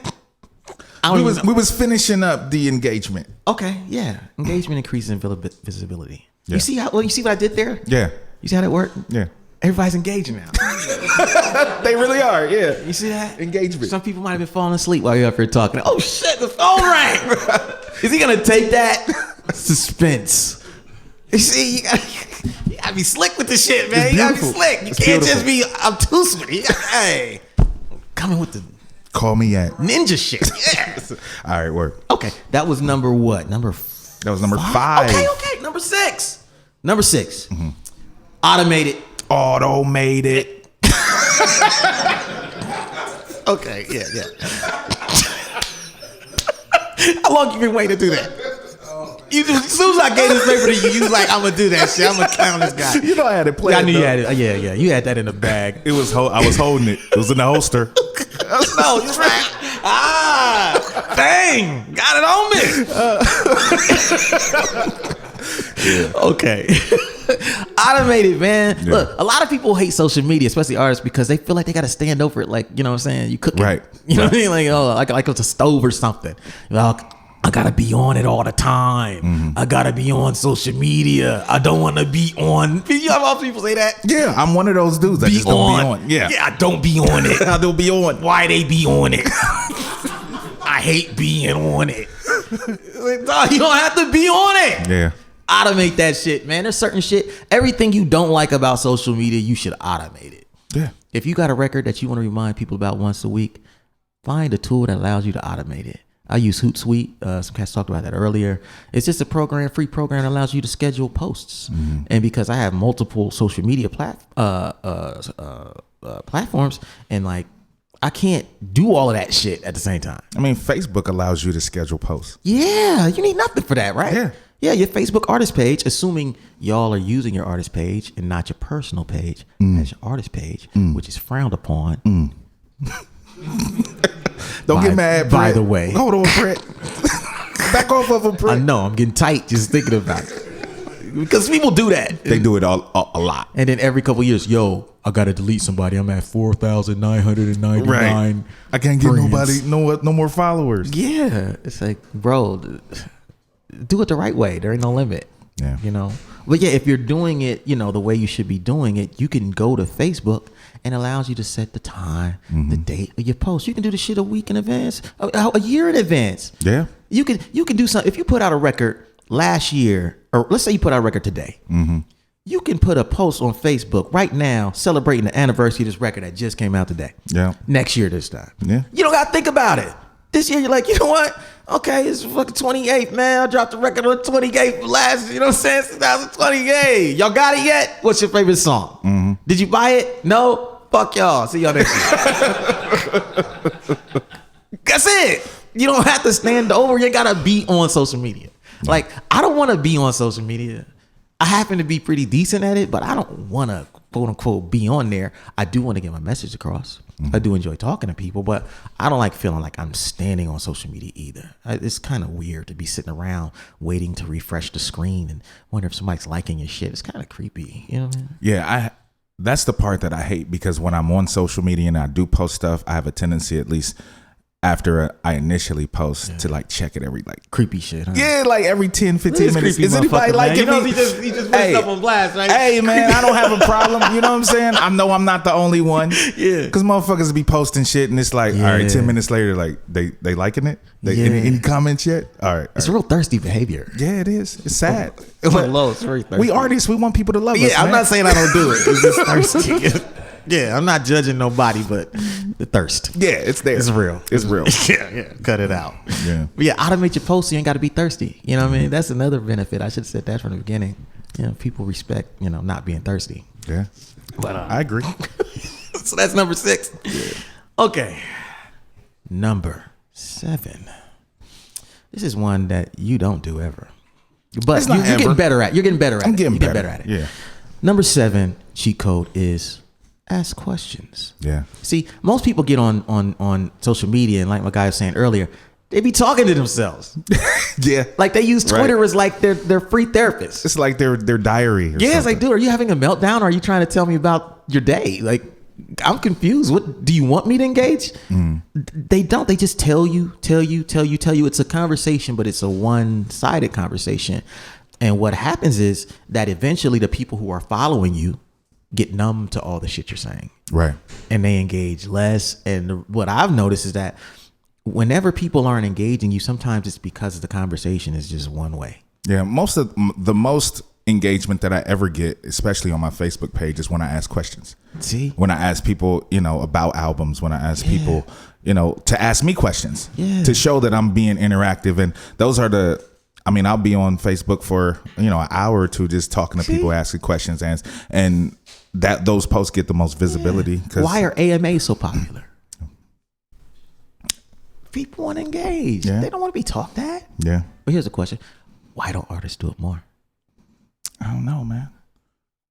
We was finishing up the engagement. Okay, yeah. Engagement increases in visibility. Yeah. You see what I did there? Yeah. You see how that worked? Yeah. Everybody's engaging now. They really are. Yeah. You see that? Engagement. Some people might have been falling asleep while you're up here talking. Oh shit, the phone rang. Is he gonna take that? Suspense. You see, you gotta be slick with the shit, man. It's You gotta be beautiful. slick. You It's can't beautiful. just be obtuse with it. Hey, coming with the Call me at. ninja shit. Yeah. All right, work. Okay, that was number what? That was number 5. Okay. Number 6. Mm-hmm. Automated. Automated. Okay, yeah. How long you been waiting to do that? As soon as I gave this paper to you, you was like, I'm gonna do that shit. I'm gonna clown this guy. You know I had it played. I knew you had it. Yeah. You had that in the bag. It was. I was holding it. It was in the holster. No, you're right. Dang, got it on me. Okay. Automated, man. Yeah. Look, a lot of people hate social media, especially artists, because they feel like they got to stand over it. Like, you know what I'm saying? You cook it. Right. You know what I mean? Like, oh, like it's a stove or something. Well, I got to be on it all the time. Mm-hmm. I got to be on social media. I don't want to be on. You know how people say that? Yeah, I'm one of those dudes that just don't be on. Yeah. I don't be on it. I don't be on. Why they be on it? I hate being on it. Like, dog, you don't have to be on it. Yeah. Automate that shit, man. There's certain shit. Everything you don't like about social media, you should automate it. Yeah. If you got a record that you want to remind people about once a week, find a tool that allows you to automate it. I use Hootsuite. Some cats talked about that earlier. It's just a free program that allows you to schedule posts. Mm-hmm. And because I have multiple social media platforms, and like I can't do all of that shit at the same time. I mean, Facebook allows you to schedule posts. Yeah, you need nothing for that, right? Yeah. Yeah, your Facebook artist page, assuming y'all are using your artist page and not your personal page as your artist page, which is frowned upon. Don't get mad, by Brett. the way. Hold on, Brett. Back off of him, I Brett. know, I'm getting tight just thinking about it. Because people do that. They do it a lot. And then every couple years, I got to delete somebody. I'm at 4,999. Right. I can't get friends. no more followers. Yeah. It's like, bro, do it the right way. There ain't no limit. Yeah. You know? But yeah, if you're doing it, the way you should be doing it, you can go to Facebook and allows you to set the time, the date of your post. You can do the shit a week in advance, a year in advance. Yeah. You can do something. If you put out a record last year, or let's say you put out a record today, you can put a post on Facebook right now celebrating the anniversary of this record that just came out today. Yeah. Next year this time. Yeah. You don't got to think about it. This year you're like, you know what? Okay, it's fucking 28th, man. I dropped the record on 28th last, 2028. Y'all got it yet? What's your favorite song? Did you buy it? No? Fuck y'all. See y'all next year. That's it. You don't have to stand over. You gotta be on social media. Like, I don't want to be on social media. I happen to be pretty decent at it, but I don't want to quote unquote be on there. I do want to get my message across. I do enjoy talking to people, but I don't like feeling like I'm standing on social media either. It's kind of weird to be sitting around waiting to refresh the screen and wonder if somebody's liking your shit. It's kind of creepy, you know what I mean? Yeah, that's the part that I hate, because when I'm on social media and I do post stuff, I have a tendency, at least after I initially post to like check it every like Creepy shit, huh? yeah, like every 10, 15 This minutes. creepy Is anybody motherfucker, like man. it? You know, he just put stuff on blast, right? Hey man, I don't have a problem. You know what I'm saying? I know I'm not the only one. Yeah. Because motherfuckers be posting shit and it's like, all right, 10 minutes later, like they liking it? Any comments yet? All right. It's real thirsty behavior. Yeah, it is. It's sad. It's But low. It's very thirsty. we artists, we want people to love us. Yeah, I'm man. not saying I don't do it. It's just thirsty. Yeah, I'm not judging nobody, but the thirst. Yeah, it's there. It's real. It's real. Yeah. Cut it out. Yeah. But yeah, automate your posts. So you ain't got to be thirsty. You know what I mean? That's another benefit. I should have said that from the beginning. You know, people respect, not being thirsty. Yeah. But I agree. so that's number 6. Yeah. Okay. Number 7. This is one that you don't do ever. But It's not you're ever. getting better at it. You're getting better at it. I'm getting You're better. at it. Yeah. Number 7 cheat code is ask questions. Yeah. See, most people get on social media, and like my guy was saying earlier, they be talking to themselves. Yeah. Like they use Twitter Right. as like their free therapist. It's like their diary. Or Yeah, it's something. like, dude, are you having a meltdown? Or are you trying to tell me about your day? Like, I'm confused. What do you want me to engage? They don't. They just tell you. It's a conversation, but it's a one-sided conversation. And what happens is that eventually the people who are following you get numb to all the shit you're saying. Right. And they engage less. And what I've noticed is that whenever people aren't engaging you, sometimes it's because the conversation is just one way. Yeah. The most engagement that I ever get, especially on my Facebook page, is when I ask questions. See? When I ask people, about albums, when I ask people, to ask me questions, to show that I'm being interactive. And those are I'll be on Facebook for, an hour or two just talking to people, asking questions, and that those posts get the most visibility. Why are AMAs so popular? People want to engage. Yeah. They don't want to be talked at. Yeah. But here's a question. Why don't artists do it more? I don't know, man.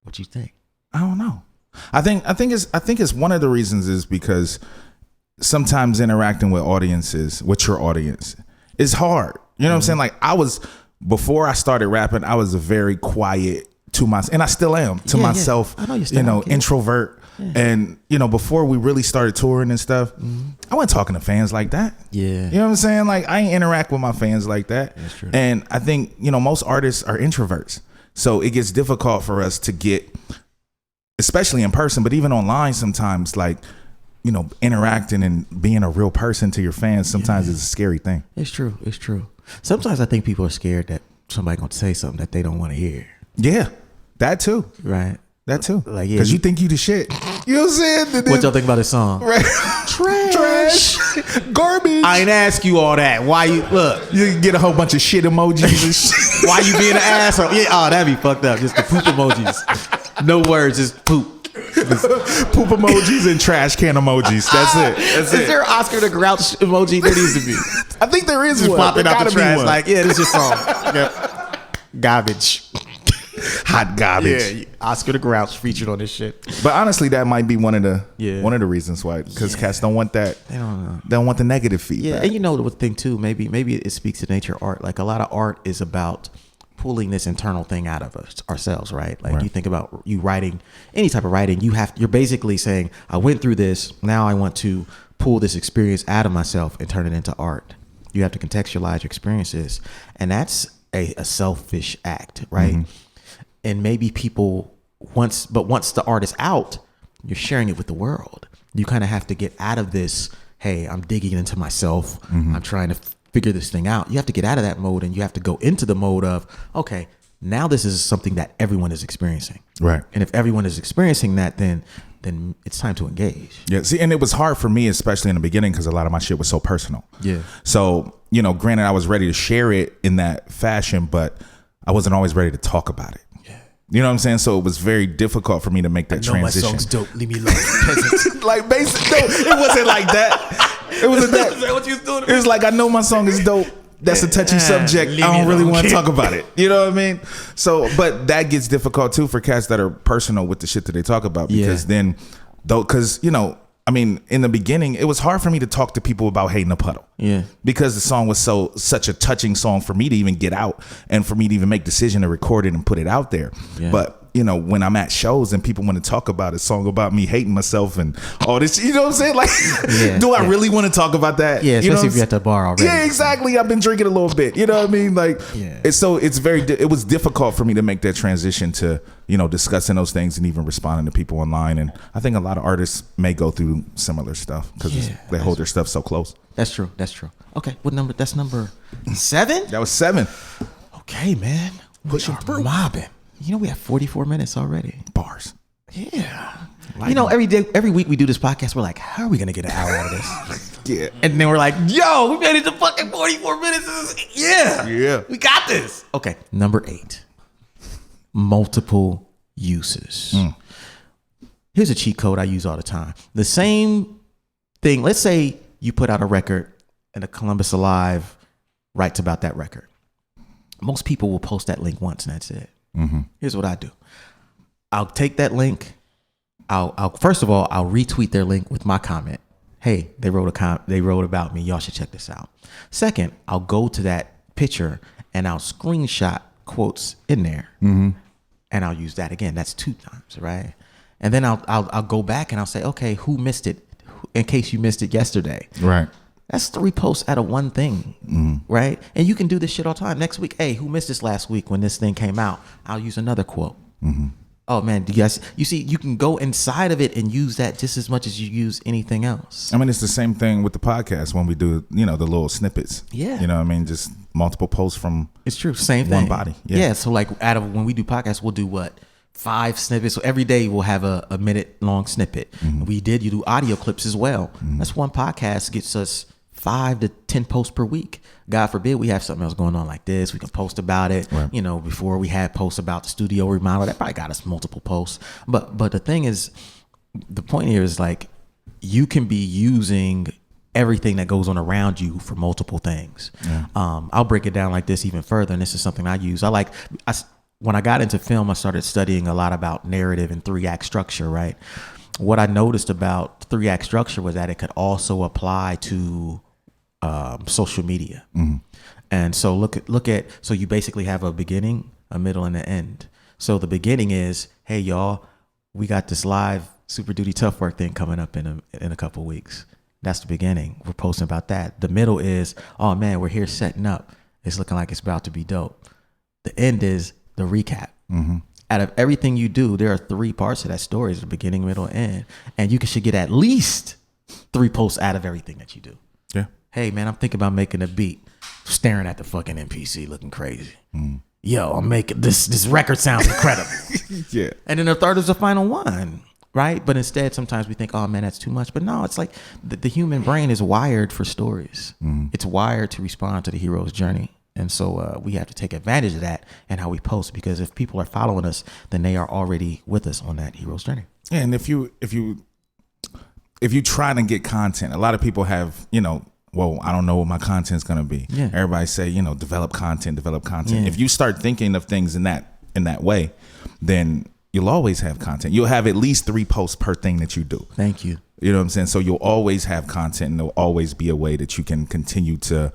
What you think? I don't know. I think it's one of the reasons is because sometimes interacting with your audience is hard. You know what I'm saying? Like before I started rapping, I was a very quiet to myself, and I still am to myself, I know you're still okay. introvert. Yeah. And, before we really started touring and stuff, I wasn't talking to fans like that. Yeah. You know what I'm saying? Like I ain't interact with my fans like that. That's true. And I think, most artists are introverts. So it gets difficult for us to get, especially in person, but even online sometimes, like, interacting and being a real person to your fans sometimes is a scary thing. It's true. Sometimes I think people are scared that somebody gonna say something that they don't want to hear. Yeah, that too. Right. That too. Like, yeah, because you think you the shit. You know what I'm saying? What y'all think about this song? Right. Trash. Garbage. I ain't ask you all that. Why you look? You get a whole bunch of shit emojis and shit. Why you being an asshole? Yeah. Oh, that'd be fucked up. Just the poop emojis. No words, just poop. Poop emojis and trash can emojis. That's it. Is there an Oscar the Grouch emoji? There needs to be. I think there is Just one. popping There out the gotta be trash. one. Like, yeah, this is your song. Yep. Garbage. Hot garbage. Yeah, Oscar the Grouch featured on this shit. But honestly, that might be one of the reasons why, because cats don't want that. They don't know. They don't want the negative feedback. Yeah, and the thing too, maybe it speaks to nature of art. Like a lot of art is about pulling this internal thing out of ourselves, right? Like you think about you writing, any type of writing, you're basically saying, I went through this, now I want to pull this experience out of myself and turn it into art. You have to contextualize your experiences, and that's a selfish act, right? Mm-hmm. And maybe people once the art is out, you're sharing it with the world. You kind of have to get out of this, hey, I'm digging into myself. I'm trying to figure this thing out. You have to get out of that mode, and you have to go into the mode of, okay, now this is something that everyone is experiencing. Right. And if everyone is experiencing that, then it's time to engage. Yeah. See, and it was hard for me, especially in the beginning, because a lot of my shit was so personal. Yeah. So, granted, I was ready to share it in that fashion, but I wasn't always ready to talk about it. You know what I'm saying? So it was very difficult for me to make that transition. My song's dope. Leave me alone. Peasants. Like basically, no, it wasn't like that. It wasn't that. Is that what you was doing? It was like, I know my song is dope. That's a touchy subject. I don't really want to talk about it. You know what I mean? So, but that gets difficult too for cats that are personal with the shit that they talk about, because then, because in the beginning, it was hard for me to talk to people about Hating a Puddle. Yeah. Because the song was such a touching song for me to even get out and for me to even make decision to record it and put it out there. Yeah. But when I'm at shows and people want to talk about a song about me hating myself and all this, you know what I'm saying? Like, do I really want to talk about that? Yeah, you know especially if you're at the bar already. Yeah, exactly. I've been drinking a little bit. You know what I mean? Like, it was difficult for me to make that transition to, discussing those things and even responding to people online. And I think a lot of artists may go through similar stuff because they hold their stuff so close. That's true. Okay, what number? That's number 7? That was 7. Okay, man. Pushing through. Mobbing. We have 44 minutes already. Bars. Yeah. Every week we do this podcast, we're like, how are we going to get an hour out of this? Yeah. And then we're like, yo, we made it to fucking 44 minutes. Yeah. We got this. Okay. Number 8. Multiple uses. Here's a cheat code I use all the time. The same thing. Let's say you put out a record and a Columbus Alive writes about that record. Most people will post that link once and that's it. Here's what I do. I'll take that link. I'll first of all, I'll retweet their link with my comment. Hey, they wrote about me. Y'all should check this out. Second, I'll go to that picture and I'll screenshot quotes in there, and I'll use that again. That's 2 times, right? And then I'll go back and I'll say, okay, who missed it? In case you missed it yesterday, right? That's 3 posts out of one thing, right? And you can do this shit all the time. Next week, hey, who missed this last week when this thing came out? I'll use another quote. Oh man, you see, you can go inside of it and use that just as much as you use anything else. I mean, it's the same thing with the podcast when we do, the little snippets. Yeah. You know what I mean? Just multiple posts from it's true, same one thing. body. Yeah. So like when we do podcasts, we'll do what? 5 snippets. So every day we'll have a minute long snippet. You do audio clips as well. That's one podcast gets us 5 to 10 posts per week. God forbid we have something else going on like this. We can post about it. Right. Before we had posts about the studio remodel, that probably got us multiple posts. But the thing is, the point here is like you can be using everything that goes on around you for multiple things. Yeah. I'll break it down like this even further, and this is something I use. When I got into film, I started studying a lot about narrative and 3-act structure, right? What I noticed about 3-act structure was that it could also apply to social media. And so look at so you basically have a beginning, a middle, and an end. So the beginning is, hey y'all, we got this live Super Duty Tough Work thing coming up in a couple weeks. That's the beginning. We're posting about that. The middle is, oh man, we're here setting up. It's looking like it's about to be dope. The end is the recap. Out of everything you do, there are 3 parts to that story: the beginning, middle, end. And you should get at least 3 posts out of everything that you do. Yeah. Hey man, I'm thinking about making a beat. Staring at the fucking MPC, looking crazy. Yo, I'm making this record sounds incredible. Yeah. And then the third is the final one, right? But instead, sometimes we think, oh man, that's too much. But no, it's like the human brain is wired for stories. It's wired to respond to the hero's journey. And so we have to take advantage of that and how we post, because if people are following us, then they are already with us on that hero's journey. Yeah, and if you try to get content, a lot of people have, well, I don't know what my content's gonna be. Yeah. Everybody say, develop content. Yeah. If you start thinking of things in that way, then you'll always have content. You'll have at least 3 posts per thing that you do. Thank you. You know what I'm saying? So you'll always have content, and there'll always be a way that you can continue to,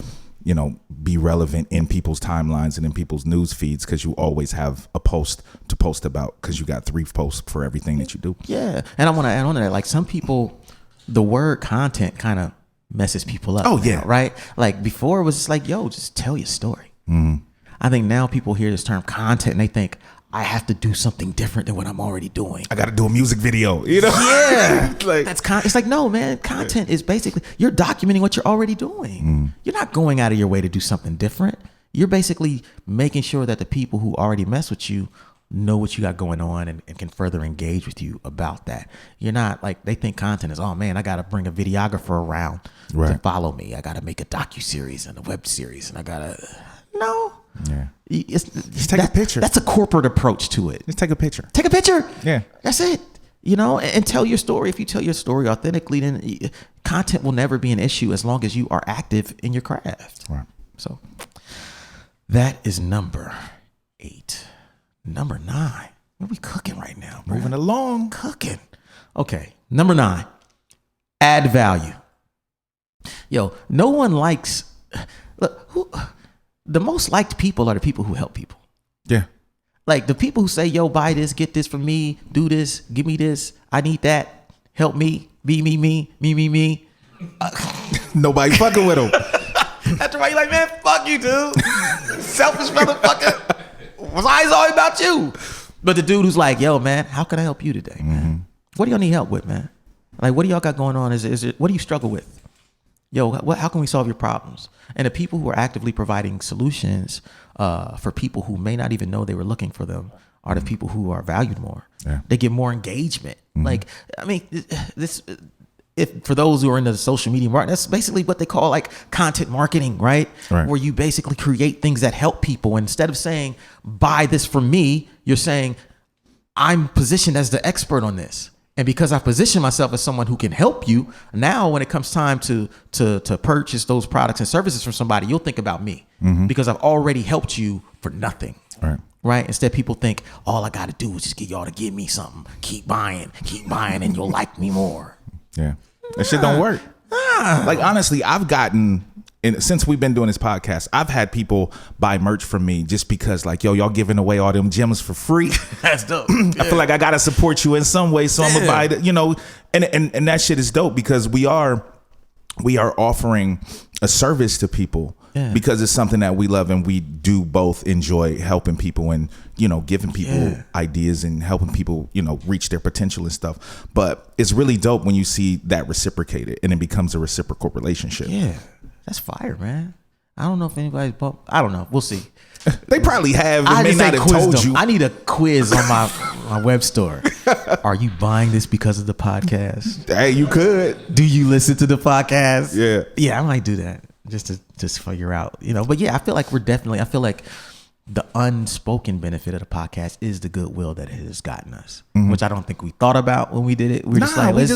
be relevant in people's timelines and in people's news feeds, because you always have a post to post about, because you got 3 posts for everything that you do. Yeah. And I want to add on to that, like some people, the word content kind of messes people up. Oh, now, yeah. Right? Like before it was just like, yo, just tell your story. I think now people hear this term content and they think, I have to do something different than what I'm already doing. I got to do a music video, Yeah. Like, it's like, no, man, content is basically, you're documenting what you're already doing. You're not going out of your way to do something different. You're basically making sure that the people who already mess with you know what you got going on and can further engage with you about that. You're not like, they think content is, oh man, I got to bring a videographer around to follow me. I got to make a docuseries and a web series, and I got to, no. Yeah. Just take a picture. That's a corporate approach to it. Just take a picture. Take a picture. Yeah. That's it. And tell your story. If you tell your story authentically, then content will never be an issue as long as you are active in your craft. Right. So that is number 8. Number 9. What are we cooking right now, bro? Moving along. Cooking. Okay. Number 9. Add value. Yo, no one likes. Look, the most liked people are the people who help people. Yeah. Like the people who say, yo, buy this, get this from me, do this, give me this, I need that, help me, be me. Nobody fucking with him. After why you like, man, fuck you, dude. Selfish motherfucker. Why is it always about you? But the dude who's like, yo, man, how can I help you today, man? What do y'all need help with, man? Like, what do y'all got going on? Is it what do you struggle with? Yo, how can we solve your problems? And the people who are actively providing solutions for people who may not even know they were looking for them are the people who are valued more. Yeah. They get more engagement. Like, I mean, this. If for those who are into the social media market, that's basically what they call like content marketing, right? Where you basically create things that help people. And instead of saying, buy this from me, you're saying, I'm positioned as the expert on this. And because I position myself as someone who can help you, now when it comes time to purchase those products and services from somebody, you'll think about me because I've already helped you for nothing. Right? Instead, people think all I got to do is just get y'all to give me something. Keep buying, and you'll like me more. Yeah. That shit don't work. Like, honestly, I've gotten, since we've been doing this podcast, I've had people buy merch from me just because, like, yo, y'all giving away all them gems for free. That's dope. I feel like I got to support you in some way. So I'm going to buy it, you know, and that shit is dope because we are offering a service to people because it's something that we love and we do both enjoy helping people and, you know, giving people ideas and helping people, you know, reach their potential and stuff. But it's really dope when you see that reciprocated and it becomes a reciprocal relationship. Yeah, that's fire, man. I don't know if anybody's I don't know. We'll see. They probably have. They I may just not ain't have told quizzed them. you. I need a quiz on my web store. Are you buying this because of the podcast? Hey, you could. Do you listen to the podcast? Yeah. I might do that just to figure out, you know. But yeah, I feel like I feel like the unspoken benefit of the podcast is the goodwill that it has gotten us, which I don't think we thought about when we did it. We're just like, we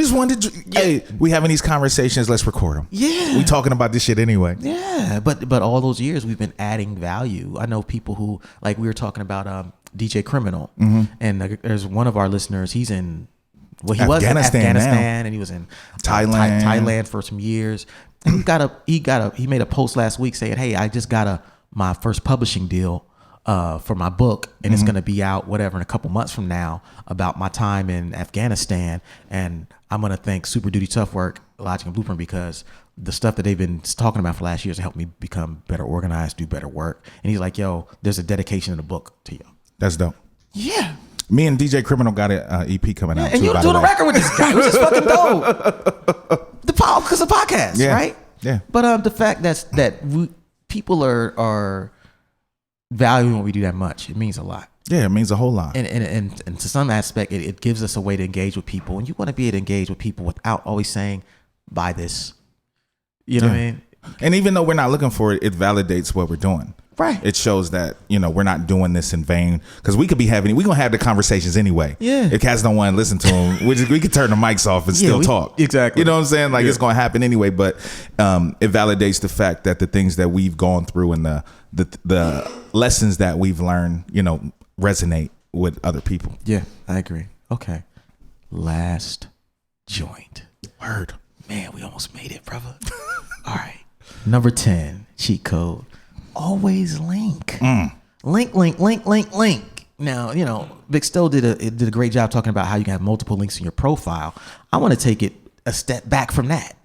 just wanted to, hey, we having these conversations, let's record them. Yeah. We talking about this shit anyway. Yeah, but all those years we've been adding value. I know people who, like we were talking about DJ Criminal, and there's one of our listeners, he's in, well, he was in Afghanistan and he was in Thailand for some years. And he made a post last week saying, hey, I just got my first publishing deal for my book, and it's going to be out in a couple months from now about my time in Afghanistan, and I'm going to thank Super Duty Tough Work, Illogic and Blueprint, because the stuff that they've been talking about for last years helped me become better organized, do better work. And he's like, yo, there's a dedication in the book to you. That's dope. Yeah. Me and DJ Criminal got an EP coming out. And too, you doing a record with this guy, which is fucking dope. Because of podcasts, right? Yeah. But the fact that people are valuing what we do that much, it means a lot. Yeah, it means a whole lot. And to some aspect, it gives us a way to engage with people. And you want to be able to engage with people without always saying, buy this. You know what I mean? And even though we're not looking for it, it validates what we're doing. Right. It shows that, you know, we're not doing this in vain, because we're going to have the conversations anyway. Yeah. If cats don't want to listen to them, we could turn the mics off and still talk. Exactly. You know what I'm saying? Like, it's going to happen anyway, but it validates the fact that the things that we've gone through and the lessons that we've learned, you know, resonate with other people. Yeah, I agree. Okay. Last joint. Word. Man, we almost made it, brother. All right. Number 10, cheat code. Always link. Link. Now, you know, Big Stowe did a great job talking about how you can have multiple links in your profile. I want to take it a step back from that.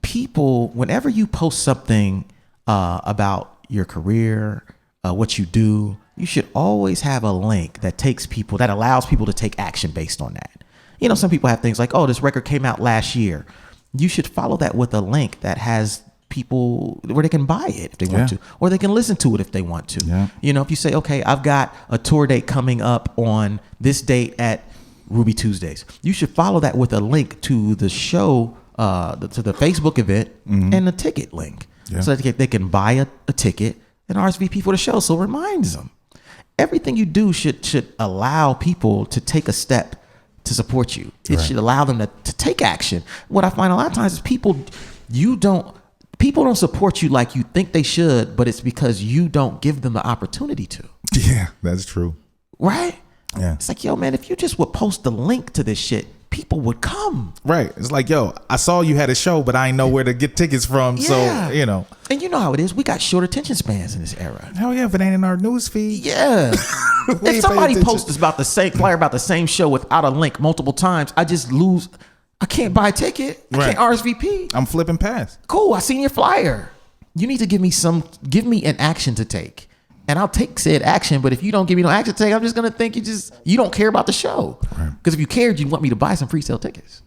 People, whenever you post something about your career, what you do, you should always have a link that allows people to take action based on that. You know, some people have things like, oh, this record came out last year. You should follow that with a link that has people where they can buy it if they want to, or they can listen to it if they want to. Yeah. You know, if you say, okay, I've got a tour date coming up on this date at Ruby Tuesdays, you should follow that with a link to the show, to the Facebook event and the ticket link, so that they can buy a ticket and RSVP for the show. So it reminds them. Everything you do should allow people to take a step to support you. It should allow them to take action. What I find a lot of times is people don't support you like you think they should, but it's because you don't give them the opportunity to. Yeah, that's true. Right? Yeah. It's like, yo, man, if you just would post the link to this shit, people would come. Right. It's like, yo, I saw you had a show, but I ain't know where to get tickets from. Yeah. So, you know. And you know how it is. We got short attention spans in this era. Hell yeah, if it ain't in our news feed. Yeah. We If ain't somebody paying posts about the same flyer about the same show without a link multiple times, I just lose. I can't buy a ticket. I Right. can't RSVP. I'm flipping past. Cool. I seen your flyer. You need to give me an action to take. And I'll take said action, but if you don't give me no action to take, I'm just gonna think you don't care about the show. Because if you cared, you'd want me to buy some free sale tickets.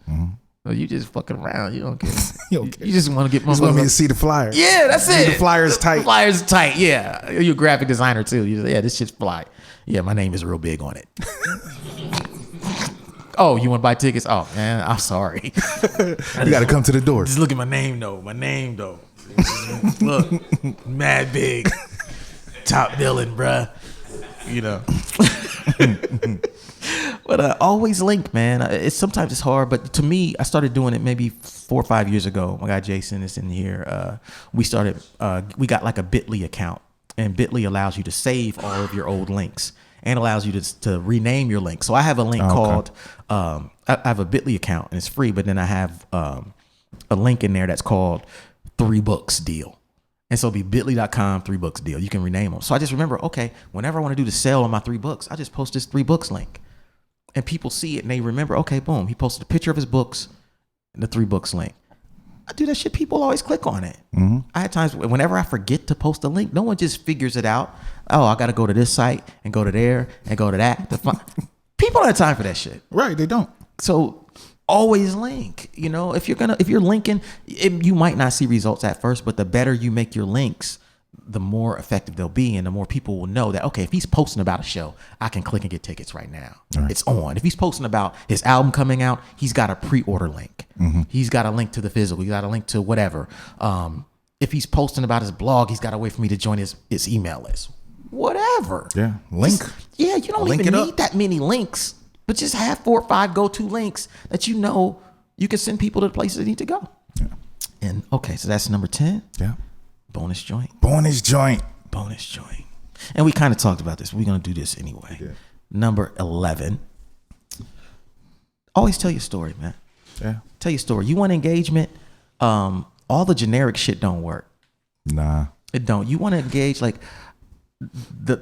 So you just fucking around. You don't care. You don't care. You just want to get You just want me to see the flyer. Yeah, that's it. The flyer's tight. The flyer's tight. Yeah, you're a graphic designer too. You say, yeah, this shit's fly. Yeah, my name is real big on it. Oh, you want to buy tickets? Oh man, I'm sorry. You got to come to the door. Just look at my name though. Look, mad big, top billing, bruh. You know. But always link, man. Sometimes it's hard, but to me, I started doing it maybe 4 or 5 years ago. My guy Jason is in here. We got like a Bitly account, and Bitly allows you to save all of your old links and allows you to rename your link. So I have a link called, I have a Bitly account and it's free, but then I have a link in there that's called 3 Books Deal. And so it'll be bit.ly.com 3 Books Deal. You can rename them. So I just remember, okay, whenever I want to do the sale on my 3 books, I just post this 3 Books link. And people see it and they remember, okay, boom, he posted a picture of his books and the 3 Books link. I do that shit. People always click on it. I had times whenever I forget to post a link, no one just figures it out. Oh, I got to go to this site and go to there and go to that. People don't have time for that shit. Right, they don't. So always link. You know, if you're linking, you might not see results at first, but the better you make your links, the more effective they'll be, and the more people will know that, okay, if he's posting about a show, I can click and get tickets right now. Right. It's on. If he's posting about his album coming out, he's got a pre-order link. He's got a link to the physical. He's got a link to whatever. If he's posting about his blog, he's got a way for me to join his email list. Whatever. Yeah. Link. You don't even need that many links, but just have 4 or 5 go-to links that you know you can send people to the places they need to go. Yeah. And okay, so that's number 10. Yeah. Bonus joint. And we kind of talked about this. We're going to do this anyway. Yeah. Number 11. Always tell your story, man. Yeah. Tell your story. You want engagement? All the generic shit don't work. Nah. It don't. You want to engage, like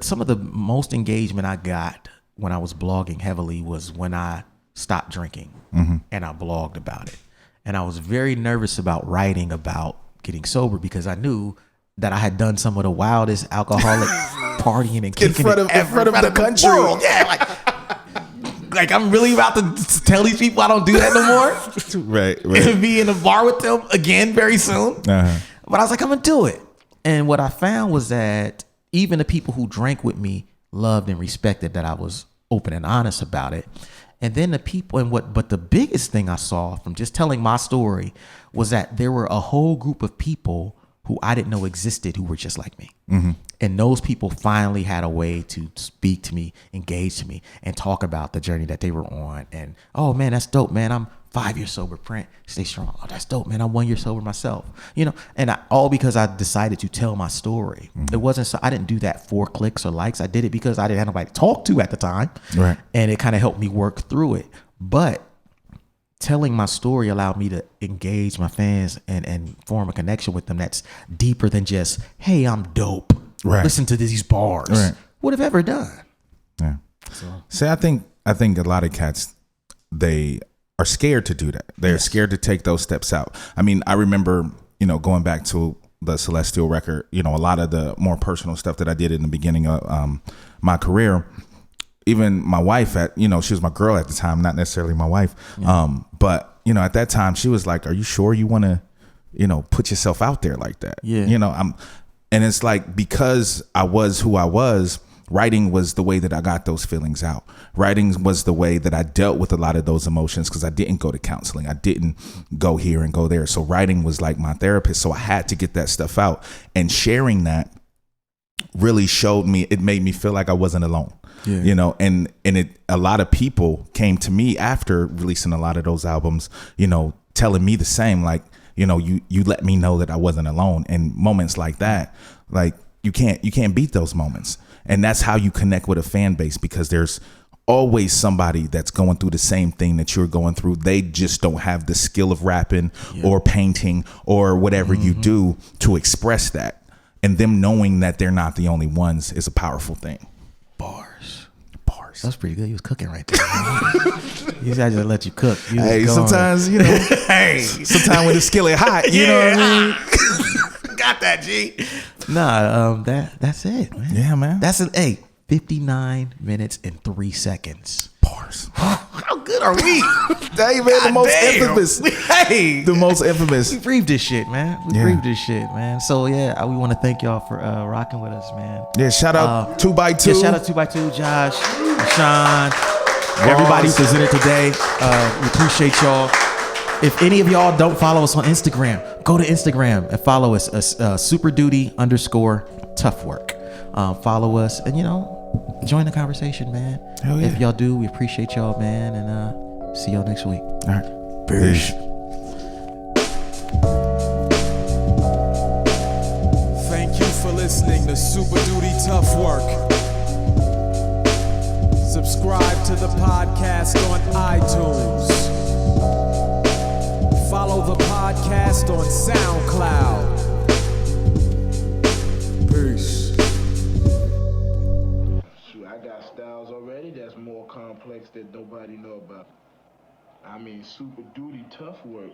some of the most engagement I got when I was blogging heavily was when I stopped drinking and I blogged about it. And I was very nervous about writing about getting sober because I knew that I had done some of the wildest alcoholic partying and kicking in front of the country. World. Yeah, like I'm really about to tell these people I don't do that no more. Right. And be in a bar with them again very soon. But I was like, I'm gonna do it. And what I found was that even the people who drank with me loved and respected that I was open and honest about it. And then the people but the biggest thing I saw from just telling my story was that there were a whole group of people who I didn't know existed who were just like me. And those people finally had a way to speak to me, engage to me, and talk about the journey that they were on. And, oh man, that's dope, man. I'm 5 years sober, Print. Stay strong. Oh, that's dope, man. I'm 1 year sober myself. You know, and all because I decided to tell my story. It wasn't so I didn't do that for clicks or likes. I did it because I didn't have nobody to talk to at the time. Right. And it kind of helped me work through it. But telling my story allowed me to engage my fans and form a connection with them that's deeper than just, hey, I'm dope. Right. Listen to these bars. Right. Would have ever done. Yeah. See, I think a lot of cats, they are scared to do that. They're scared to take those steps out. I mean, I remember, going back to the Celestial record, a lot of the more personal stuff that I did in the beginning of my career. Even my wife she was my girl at the time, not necessarily my wife. Yeah. But at that time she was like, are you sure you want to, put yourself out there like that? Yeah. And it's like, because I was who I was, writing was the way that I got those feelings out. Writing was the way that I dealt with a lot of those emotions because I didn't go to counseling. I didn't go here and go there. So writing was like my therapist. So I had to get that stuff out, and sharing that really showed me, it made me feel like I wasn't alone. Yeah. And a lot of people came to me after releasing a lot of those albums, telling me the same, like, you let me know that I wasn't alone. And moments like that, like you can't beat those moments. And that's how you connect with a fan base, because there's always somebody that's going through the same thing that you're going through. They just don't have the skill of rapping or painting or whatever you do to express that. And them knowing that they're not the only ones is a powerful thing. Bars. That's pretty good. He was cooking right there. He's got to let you cook. Hey, sometimes, you know, sometimes when the skillet hot, you know what I mean? Got that, G. Nah, that's it, man. Yeah, man. That's 59 minutes and 3 seconds. Bars. How good are we? Hey, man, the most infamous. Hey, The most infamous. we breathed this shit, man. We breathed this shit, man. So yeah, we want to thank y'all for rocking with us, man. Yeah, shout out 2x2. Yeah, shout out 2x2, Josh, Sean, everybody who presented today. We appreciate y'all. If any of y'all don't follow us on Instagram, go to Instagram and follow us, superduty_toughwork. Follow us and, join the conversation, man. Hell yeah. If y'all do, we appreciate y'all, man. And see y'all next week. All right. Peace. Thank you for listening to Super Duty Tough Work. Subscribe to the podcast on iTunes. Follow the podcast on SoundCloud. Peace. Shoot, I got styles already that's more complex that nobody know about. I mean, super duty tough work.